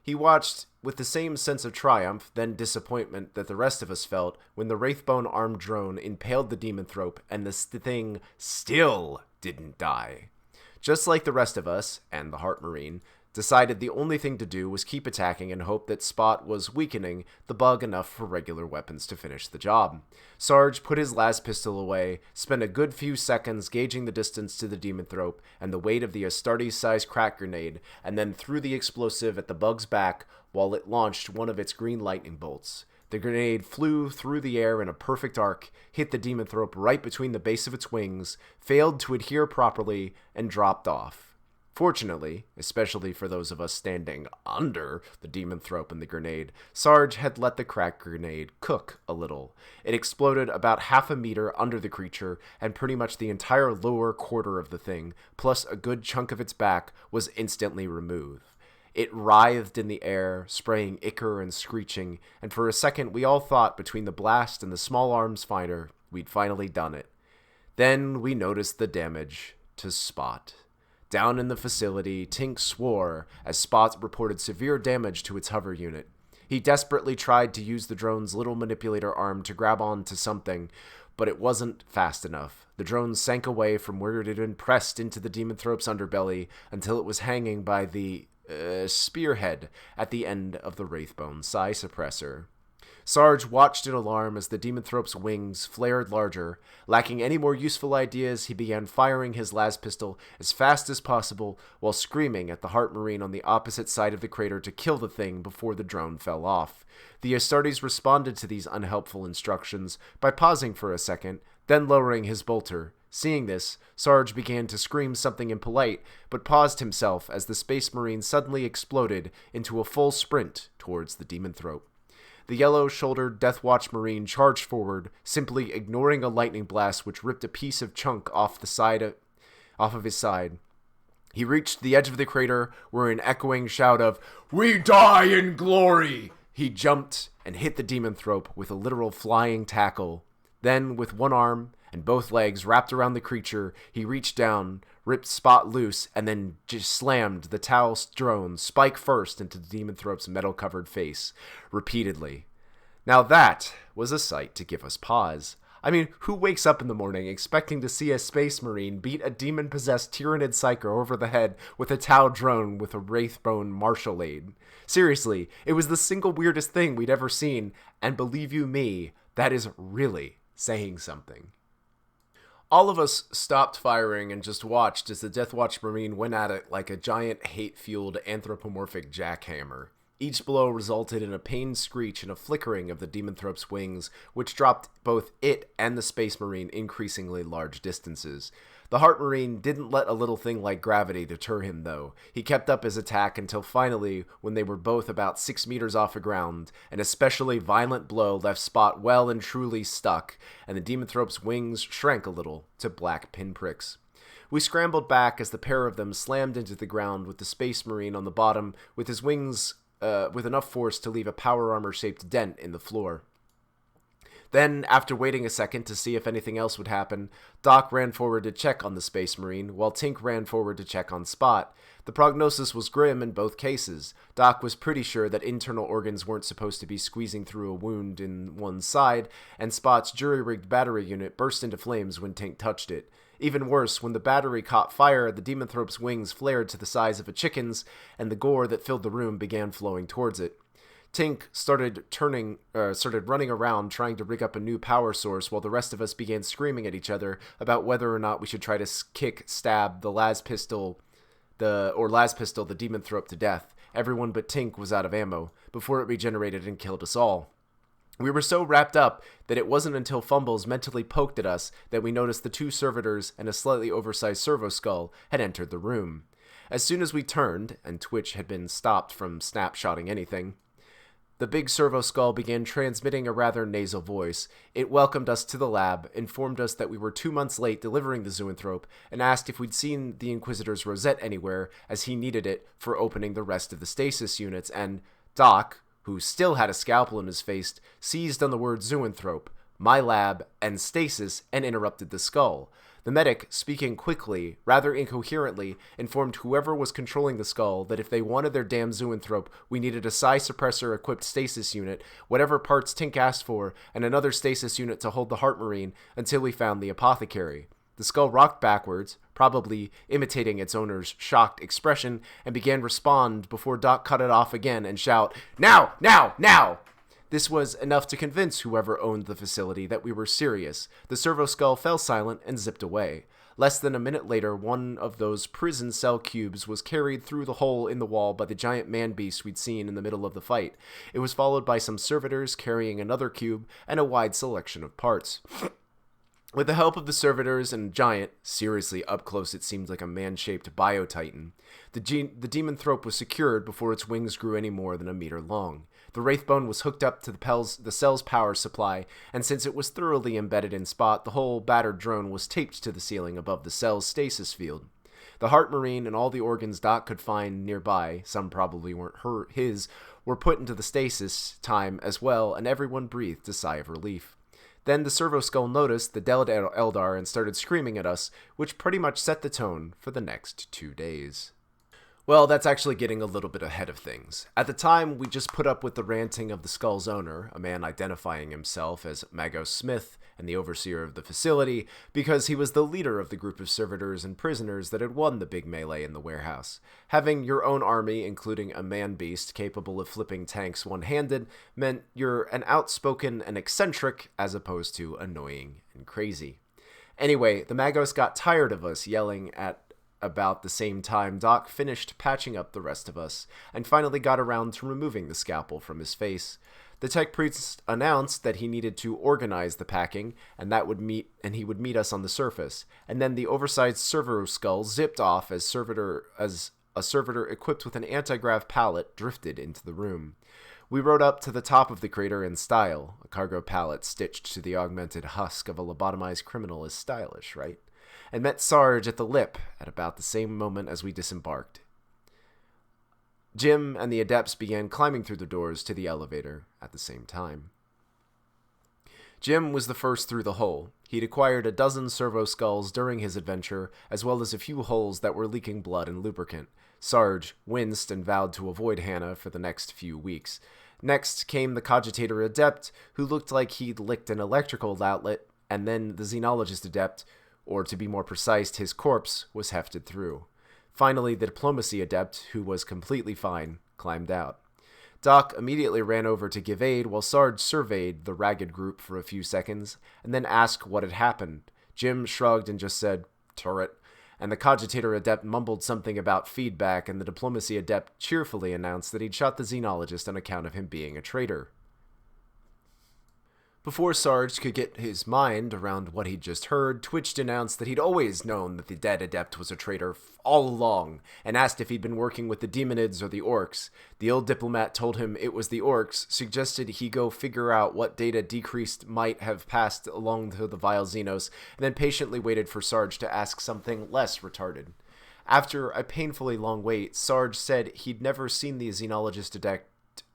He watched with the same sense of triumph, then disappointment that the rest of us felt when the Wraithbone armed drone impaled the Demonthrope and the thing still didn't die. Just like the rest of us, and the Heart Marine, decided the only thing to do was keep attacking and hope that Spot was weakening the bug enough for regular weapons to finish the job. Sarge put his las pistol away, spent a good few seconds gauging the distance to the Demonthrope and the weight of the Astartes-sized crack grenade, and then threw the explosive at the bug's back while it launched one of its green lightning bolts. The grenade flew through the air in a perfect arc, hit the Demonthrope right between the base of its wings, failed to adhere properly, and dropped off. Fortunately, especially for those of us standing under the Demonthrope and the grenade, Sarge had let the crack grenade cook a little. It exploded about half a meter under the creature, and pretty much the entire lower quarter of the thing, plus a good chunk of its back, was instantly removed. It writhed in the air, spraying ichor and screeching, and for a second we all thought between the blast and the small arms finder, we'd finally done it. Then we noticed the damage to Spot. Down in the facility, Tink swore as Spot reported severe damage to its hover unit. He desperately tried to use the drone's little manipulator arm to grab on to something, but it wasn't fast enough. The drone sank away from where it had been pressed into the Demonthrope's underbelly until it was hanging by the spearhead at the end of the Wraithbone psi suppressor. Sarge watched in alarm as the Demonthrope's wings flared larger. Lacking any more useful ideas, he began firing his las pistol as fast as possible while screaming at the Heart Marine on the opposite side of the crater to kill the thing before the drone fell off. The Astartes responded to these unhelpful instructions by pausing for a second, then lowering his bolter. Seeing this, Sarge began to scream something impolite, but paused himself as the Space Marine suddenly exploded into a full sprint towards the Demonthrope. The yellow-shouldered Deathwatch Marine charged forward, simply ignoring a lightning blast which ripped a piece of chunk off of his side. He reached the edge of the crater, where an echoing shout of, "We die in glory!" He jumped and hit the Demonthrope with a literal flying tackle. Then, with one arm and both legs wrapped around the creature, he reached down, ripped Spot loose, and then just slammed the Taos drone spike first into the Demonthrope's metal-covered face, repeatedly. Now that was a sight to give us pause. I mean, who wakes up in the morning expecting to see a Space Marine beat a demon-possessed Tyranid Psyker over the head with a Tau drone with a Wraithbone martial aid? Seriously, it was the single weirdest thing we'd ever seen, and believe you me, that is really saying something. All of us stopped firing and just watched as the Deathwatch Marine went at it like a giant hate-fueled anthropomorphic jackhammer. Each blow resulted in a pained screech and a flickering of the Demonthrope's wings, which dropped both it and the Space Marine increasingly large distances. The Heart Marine didn't let a little thing like gravity deter him, though. He kept up his attack until finally, when they were both about 6 meters off the ground, an especially violent blow left Spot well and truly stuck, and the Demonthrope's wings shrank a little to black pinpricks. We scrambled back as the pair of them slammed into the ground with the Space Marine on the bottom, with his wings with enough force to leave a power armor-shaped dent in the floor. Then, after waiting a second to see if anything else would happen, Doc ran forward to check on the Space Marine, while Tink ran forward to check on Spot. The prognosis was grim in both cases. Doc was pretty sure that internal organs weren't supposed to be squeezing through a wound in one side, and Spot's jury-rigged battery unit burst into flames when Tink touched it. Even worse, when the battery caught fire, the Demonthrope's wings flared to the size of a chicken's, and the gore that filled the room began flowing towards it. Tink started running around trying to rig up a new power source while the rest of us began screaming at each other about whether or not we should try to stab the las pistol the Demonthrope to death. Everyone but Tink was out of ammo before it regenerated and killed us all. We were so wrapped up that it wasn't until Fumbles mentally poked at us that we noticed the 2 servitors and a slightly oversized servo skull had entered the room. As soon as we turned, and Twitch had been stopped from snapshotting anything, The big servo skull began transmitting a rather nasal voice. It welcomed us to the lab, informed us that we were 2 months late delivering the zoanthrope, and asked if we'd seen the Inquisitor's rosette anywhere, as he needed it for opening the rest of the stasis units, and Doc, who still had a scalpel in his face, seized on the word zoanthrope, my lab, and stasis, and interrupted the skull. The medic, speaking quickly, rather incoherently, informed whoever was controlling the skull that if they wanted their damn zoanthrope, we needed a psi suppressor-equipped stasis unit, whatever parts Tink asked for, and another stasis unit to hold the heart marine until we found the apothecary. The skull rocked backwards, probably imitating its owner's shocked expression, and began to respond before Doc cut it off again and shout, "Now! Now! Now!" This was enough to convince whoever owned the facility that we were serious. The servo skull fell silent and zipped away. Less than a minute later, one of those prison cell cubes was carried through the hole in the wall by the giant man-beast we'd seen in the middle of the fight. It was followed by some servitors carrying another cube and a wide selection of parts. With the help of the servitors and a giant, seriously up close it seemed like a man-shaped bio-titan, the demonthrope was secured before its wings grew any more than a meter long. The wraithbone was hooked up to the cell's power supply, and since it was thoroughly embedded in spot, the whole battered drone was taped to the ceiling above the cell's stasis field. The heart marine and all the organs Doc could find nearby, some probably weren't his, were put into the stasis time as well, and everyone breathed a sigh of relief. Then the servo skull noticed the dead Eldar and started screaming at us, which pretty much set the tone for the next 2 days. Well, that's actually getting a little bit ahead of things. At the time, we just put up with the ranting of the skull's owner, a man identifying himself as Magos Smith and the overseer of the facility, because he was the leader of the group of servitors and prisoners that had won the big melee in the warehouse. Having your own army, including a man-beast capable of flipping tanks one-handed, meant you're an outspoken and eccentric as opposed to annoying and crazy. Anyway, the Magos got tired of us yelling at about the same time Doc finished patching up the rest of us, and finally got around to removing the scalpel from his face. The tech priest announced that he needed to organize the packing, and he would meet us on the surface, and then the oversized servo skull zipped off as a servitor equipped with an anti-grav pallet drifted into the room. We rode up to the top of the crater in style. A cargo pallet stitched to the augmented husk of a lobotomized criminal is stylish, right? And met Sarge at the lip at about the same moment as we disembarked. Jim and the adepts began climbing through the doors to the elevator at the same time. Jim was the first through the hole. He'd acquired a dozen servo skulls during his adventure, as well as a few holes that were leaking blood and lubricant. Sarge winced and vowed to avoid Hannah for the next few weeks. Next came the cogitator adept, who looked like he'd licked an electrical outlet, and then the xenologist adept, or to be more precise, his corpse, was hefted through. Finally, the diplomacy adept, who was completely fine, climbed out. Doc immediately ran over to give aid while Sarge surveyed the ragged group for a few seconds, and then asked what had happened. Jim shrugged and just said, "Turret," and the cogitator adept mumbled something about feedback, and the diplomacy adept cheerfully announced that he'd shot the xenologist on account of him being a traitor. Before Sarge could get his mind around what he'd just heard, Twitch announced that he'd always known that the dead adept was a traitor all along, and asked if he'd been working with the demonids or the orcs. The old diplomat told him it was the orcs, suggested he go figure out what data decreased might have passed along to the vile Xenos, and then patiently waited for Sarge to ask something less retarded. After a painfully long wait, Sarge said he'd never seen the xenologist adept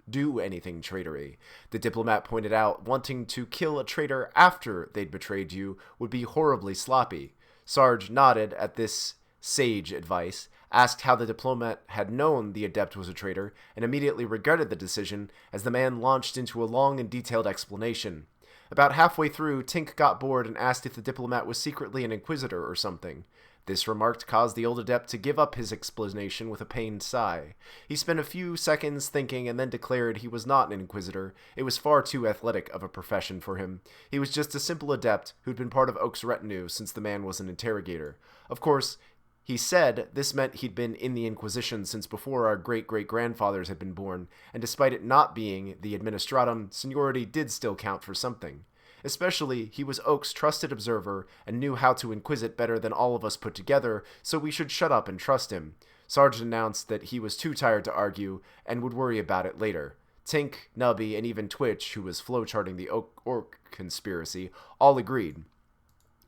do anything traitory. The diplomat pointed out wanting to kill a traitor after they'd betrayed you would be horribly sloppy. Sarge nodded at this sage advice, asked how the diplomat had known the adept was a traitor, and immediately regretted the decision as the man launched into a long and detailed explanation. About halfway through, Tink got bored and asked if the diplomat was secretly an inquisitor or something. This remark caused the old adept to give up his explanation with a pained sigh. He spent a few seconds thinking and then declared he was not an inquisitor. It was far too athletic of a profession for him. He was just a simple adept who'd been part of Oak's retinue since the man was an interrogator. Of course, he said this meant he'd been in the Inquisition since before our great-great-grandfathers had been born, and despite it not being the administratum, seniority did still count for something. Especially, he was Oak's trusted observer and knew how to inquisit better than all of us put together, so we should shut up and trust him. Sarge announced that he was too tired to argue and would worry about it later. Tink, Nubby, and even Twitch, who was flowcharting the Orc conspiracy, all agreed.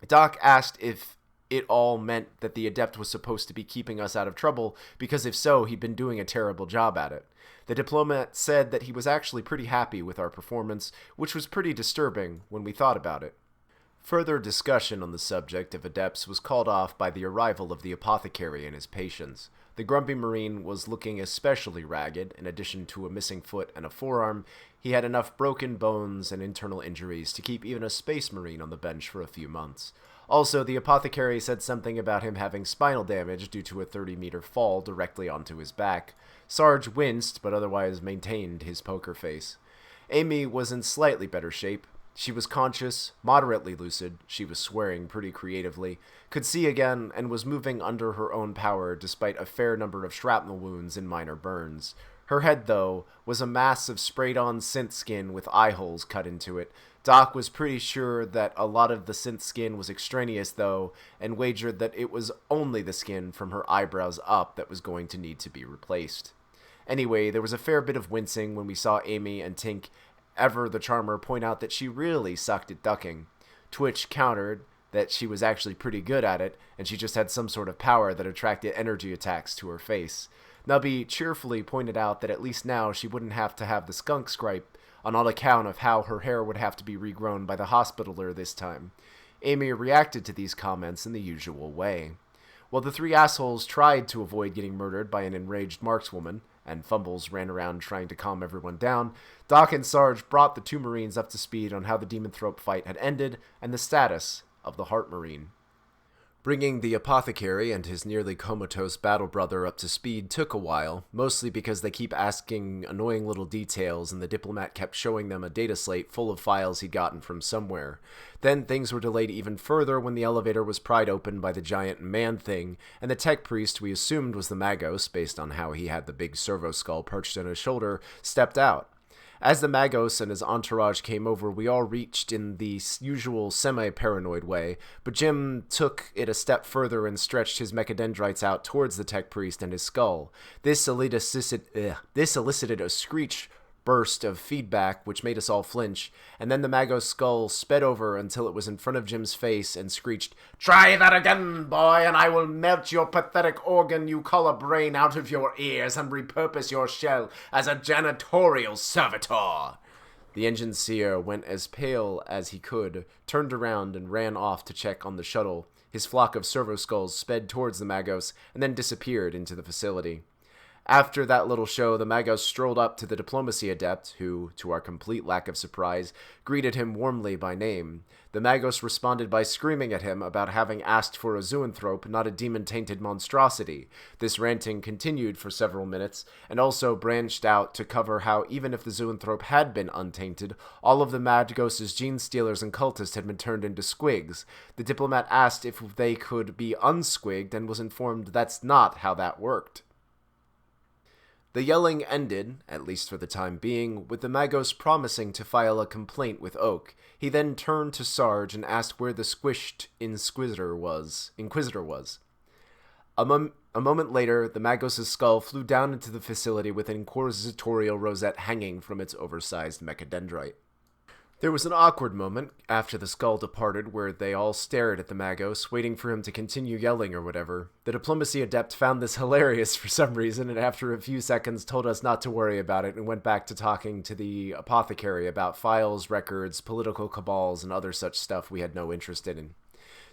Doc asked if it all meant that the Adept was supposed to be keeping us out of trouble, because if so, he'd been doing a terrible job at it. The diplomat said that he was actually pretty happy with our performance, which was pretty disturbing when we thought about it. Further discussion on the subject of Adepts was called off by the arrival of the apothecary and his patients. The grumpy Marine was looking especially ragged. In addition to a missing foot and a forearm, he had enough broken bones and internal injuries to keep even a Space Marine on the bench for a few months. Also, the apothecary said something about him having spinal damage due to a 30-meter fall directly onto his back. Sarge winced, but otherwise maintained his poker face. Amy was in slightly better shape. She was conscious, moderately lucid, she was swearing pretty creatively, could see again, and was moving under her own power despite a fair number of shrapnel wounds and minor burns. Her head, though, was a mass of sprayed-on synth skin with eye holes cut into it. Doc was pretty sure that a lot of the synth skin was extraneous, though, and wagered that it was only the skin from her eyebrows up that was going to need to be replaced. Anyway, there was a fair bit of wincing when we saw Amy and Tink Ever the Charmer point out that she really sucked at ducking. Twitch countered that she was actually pretty good at it, and she just had some sort of power that attracted energy attacks to her face. Nubby cheerfully pointed out that at least now she wouldn't have to have the skunk stripe, on all account of how her hair would have to be regrown by the hospitaler this time. Amy reacted to these comments in the usual way. While the three assholes tried to avoid getting murdered by an enraged markswoman, and Fumbles ran around trying to calm everyone down, Doc and Sarge brought the two Marines up to speed on how the Demonthrope fight had ended and the status of the Heart Marine. Bringing the apothecary and his nearly comatose battle brother up to speed took a while, mostly because they keep asking annoying little details and the diplomat kept showing them a data slate full of files he'd gotten from somewhere. Then things were delayed even further when the elevator was pried open by the giant man-thing, and the tech priest we assumed was the Magos, based on how he had the big servo skull perched on his shoulder, stepped out. As the Magos and his entourage came over, we all reached in the usual semi-paranoid way, but Jim took it a step further and stretched his mechadendrites out towards the tech priest and his skull. This elicited a screech burst of feedback which made us all flinch, and then the Magos skull sped over until it was in front of Jim's face and screeched, "Try that again, boy, and I will melt your pathetic organ you call a brain out of your ears and repurpose your shell as a janitorial servitor." The engine seer went as pale as he could, turned around and ran off to check on the shuttle. His flock of servo skulls sped towards the Magos and then disappeared into the facility. After that little show, the Magos strolled up to the diplomacy adept, who, to our complete lack of surprise, greeted him warmly by name. The Magos responded by screaming at him about having asked for a zoanthrope, not a demon-tainted monstrosity. This ranting continued for several minutes, and also branched out to cover how even if the zoanthrope had been untainted, all of the Magos' gene-stealers and cultists had been turned into squigs. The diplomat asked if they could be unsquigged, and was informed that's not how that worked. The yelling ended, at least for the time being, with the Magos promising to file a complaint with Oak. He then turned to Sarge and asked where the squished Inquisitor was. A moment later, the Magos' skull flew down into the facility with an inquisitorial rosette hanging from its oversized mechadendrite. There was an awkward moment after the skull departed where they all stared at the Magos, waiting for him to continue yelling or whatever. The diplomacy adept found this hilarious for some reason, and after a few seconds told us not to worry about it and went back to talking to the apothecary about files, records, political cabals, and other such stuff we had no interest in.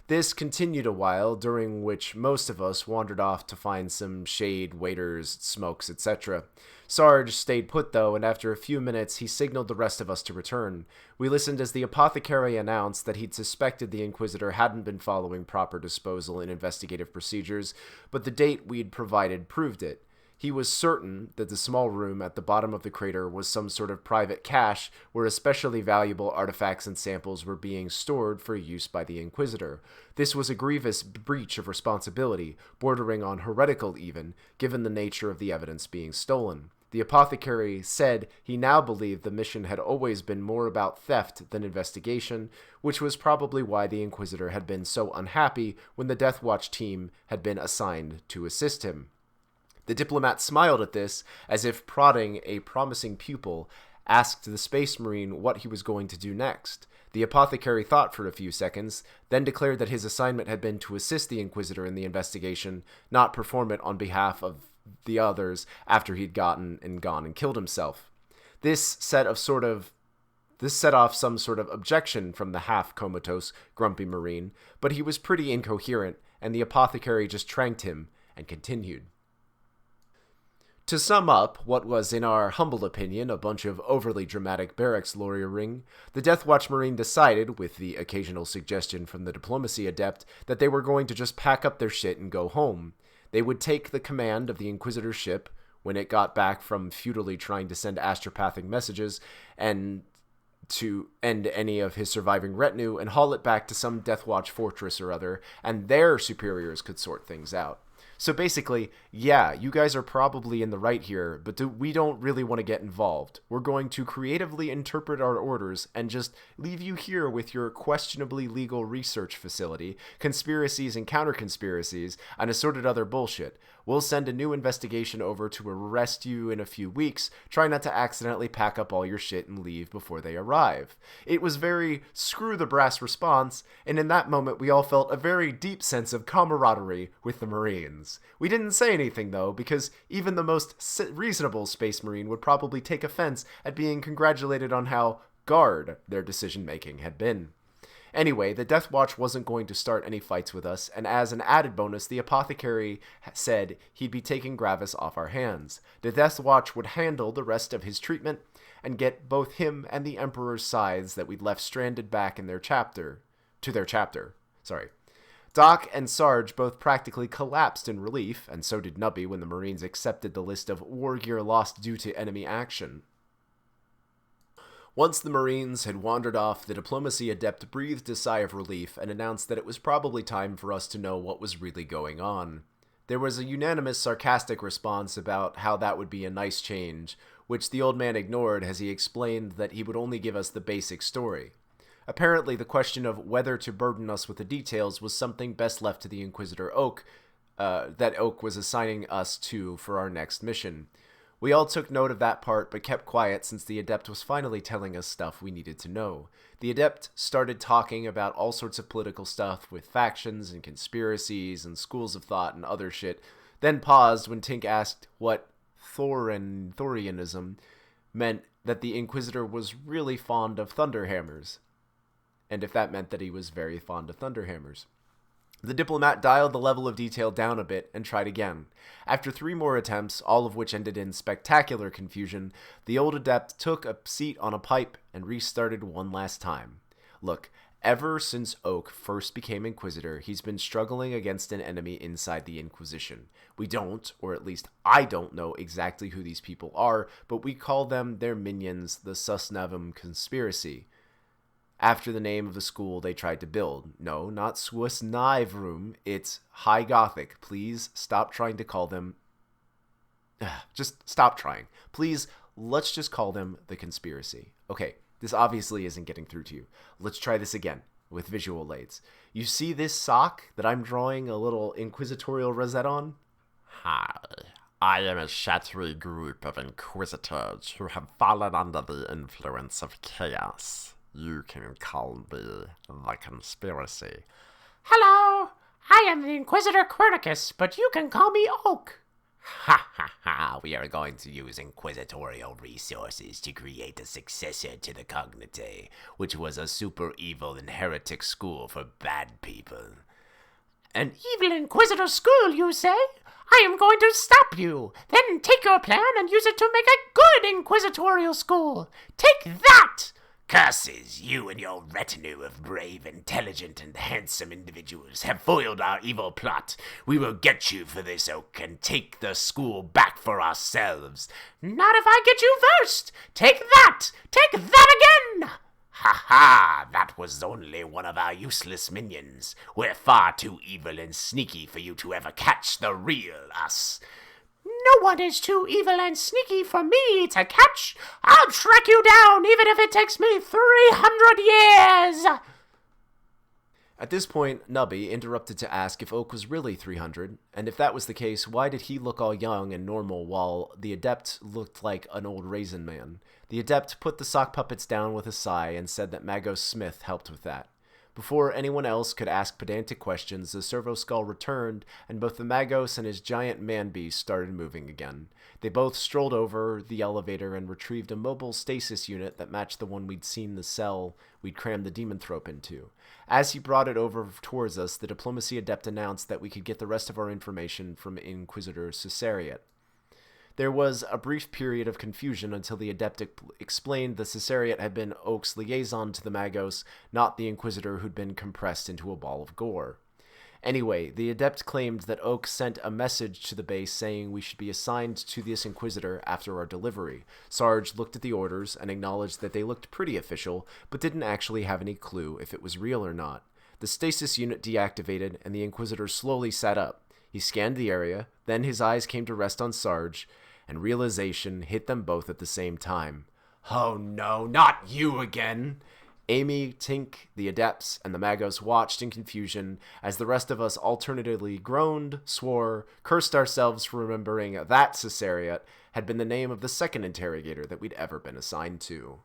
This continued a while, during which most of us wandered off to find some shade, waiters, smokes, etc. Sarge stayed put, though, and after a few minutes he signaled the rest of us to return. We listened as the apothecary announced that he'd suspected the Inquisitor hadn't been following proper disposal and investigative procedures, but the date we'd provided proved it. He was certain that the small room at the bottom of the crater was some sort of private cache where especially valuable artifacts and samples were being stored for use by the Inquisitor. This was a grievous breach of responsibility, bordering on heretical even, given the nature of the evidence being stolen. The apothecary said he now believed the mission had always been more about theft than investigation, which was probably why the Inquisitor had been so unhappy when the Death Watch team had been assigned to assist him. The diplomat smiled at this, as if prodding a promising pupil, asked the Space Marine what he was going to do next. The apothecary thought for a few seconds, then declared that his assignment had been to assist the Inquisitor in the investigation, not perform it on behalf of the others after he'd gone and killed himself. This set off some sort of objection from the half-comatose, grumpy Marine, but he was pretty incoherent, and the apothecary just tranked him and continued. To sum up what was, in our humble opinion, a bunch of overly dramatic barracks lawyering, the Death Watch Marine decided, with the occasional suggestion from the diplomacy adept, that they were going to just pack up their shit and go home. They would take the command of the Inquisitor's ship when it got back from futilely trying to send astropathic messages and to end any of his surviving retinue and haul it back to some Death Watch fortress or other, and their superiors could sort things out. So basically, yeah, you guys are probably in the right here, but we don't really want to get involved. We're going to creatively interpret our orders and just leave you here with your questionably legal research facility, conspiracies and counter-conspiracies, and assorted other bullshit. We'll send a new investigation over to arrest you in a few weeks. Try not to accidentally pack up all your shit and leave before they arrive. It was very screw the brass response, and in that moment we all felt a very deep sense of camaraderie with the Marines. We didn't say anything, though, because even the most reasonable Space Marine would probably take offense at being congratulated on how guard their decision-making had been. Anyway, the Death Watch wasn't going to start any fights with us, and as an added bonus, the apothecary said he'd be taking Gravis off our hands. The Death Watch would handle the rest of his treatment and get both him and the Emperor's scythes that we'd left stranded back in their chapter. Doc and Sarge both practically collapsed in relief, and so did Nubby when the Marines accepted the list of war gear lost due to enemy action. Once the Marines had wandered off, the diplomacy adept breathed a sigh of relief and announced that it was probably time for us to know what was really going on. There was a unanimous sarcastic response about how that would be a nice change, which the old man ignored as he explained that he would only give us the basic story. Apparently, the question of whether to burden us with the details was something best left to the Inquisitor Oak, that Oak was assigning us to for our next mission. We all took note of that part, but kept quiet since the Adept was finally telling us stuff we needed to know. The Adept started talking about all sorts of political stuff with factions and conspiracies and schools of thought and other shit, then paused when Tink asked what Thorianism meant, that the Inquisitor was really fond of thunderhammers, and if that meant that he was very fond of thunderhammers. The diplomat dialed the level of detail down a bit and tried again. After 3 more attempts, all of which ended in spectacular confusion, the old adept took a seat on a pipe and restarted one last time. Look, ever since Oak first became Inquisitor, he's been struggling against an enemy inside the Inquisition. We don't, or at least I don't know exactly who these people are, but we call them their minions, the Susnavum Conspiracy, after the name of the school they tried to build. No, not Swiss Knive Room, it's High Gothic. Please stop trying to call them... Just stop trying. Please, let's just call them the Conspiracy. Okay, this obviously isn't getting through to you. Let's try this again, with visual aids. You see this sock that I'm drawing a little inquisitorial rosette on? Hi, I am a shadowy group of inquisitors who have fallen under the influence of chaos. You can call me the Conspiracy. Hello, I am the Inquisitor Quernicus, but you can call me Oak. Ha ha ha, we are going to use inquisitorial resources to create a successor to the Cognite, which was a super evil and heretic school for bad people. An evil Inquisitor school, you say? I am going to stop you, then take your plan and use it to make a good inquisitorial school. Take that! Curses, you and your retinue of brave, intelligent, and handsome individuals have foiled our evil plot. We will get you for this, Oak, and take the school back for ourselves. Not if I get you first! Take that! Take that again! Ha ha! That was only one of our useless minions. We're far too evil and sneaky for you to ever catch the real us. No one is too evil and sneaky for me to catch. I'll track you down even if it takes me 300 years. At this point, Nubby interrupted to ask if Oak was really 300, and if that was the case, why did he look all young and normal while the Adept looked like an old raisin man? The Adept put the sock puppets down with a sigh and said that Magos Smith helped with that. Before anyone else could ask pedantic questions, the servo skull returned, and both the Magos and his giant man-beast started moving again. They both strolled over the elevator and retrieved a mobile stasis unit that matched the one we'd seen the cell we'd crammed the Demonthrope into. As he brought it over towards us, the Diplomacy Adept announced that we could get the rest of our information from Inquisitor Cesariat. There was a brief period of confusion until the Adept explained the Cesariat had been Oak's liaison to the Magos, not the Inquisitor who'd been compressed into a ball of gore. Anyway, the Adept claimed that Oak sent a message to the base saying we should be assigned to this Inquisitor after our delivery. Sarge looked at the orders and acknowledged that they looked pretty official, but didn't actually have any clue if it was real or not. The stasis unit deactivated, and the Inquisitor slowly sat up. He scanned the area, then his eyes came to rest on Sarge, and realization hit them both at the same time. Oh no, not you again! Amy, Tink, the Adepts, and the Magos watched in confusion as the rest of us alternately groaned, swore, cursed ourselves for remembering that Cesariat had been the name of the second interrogator that we'd ever been assigned to.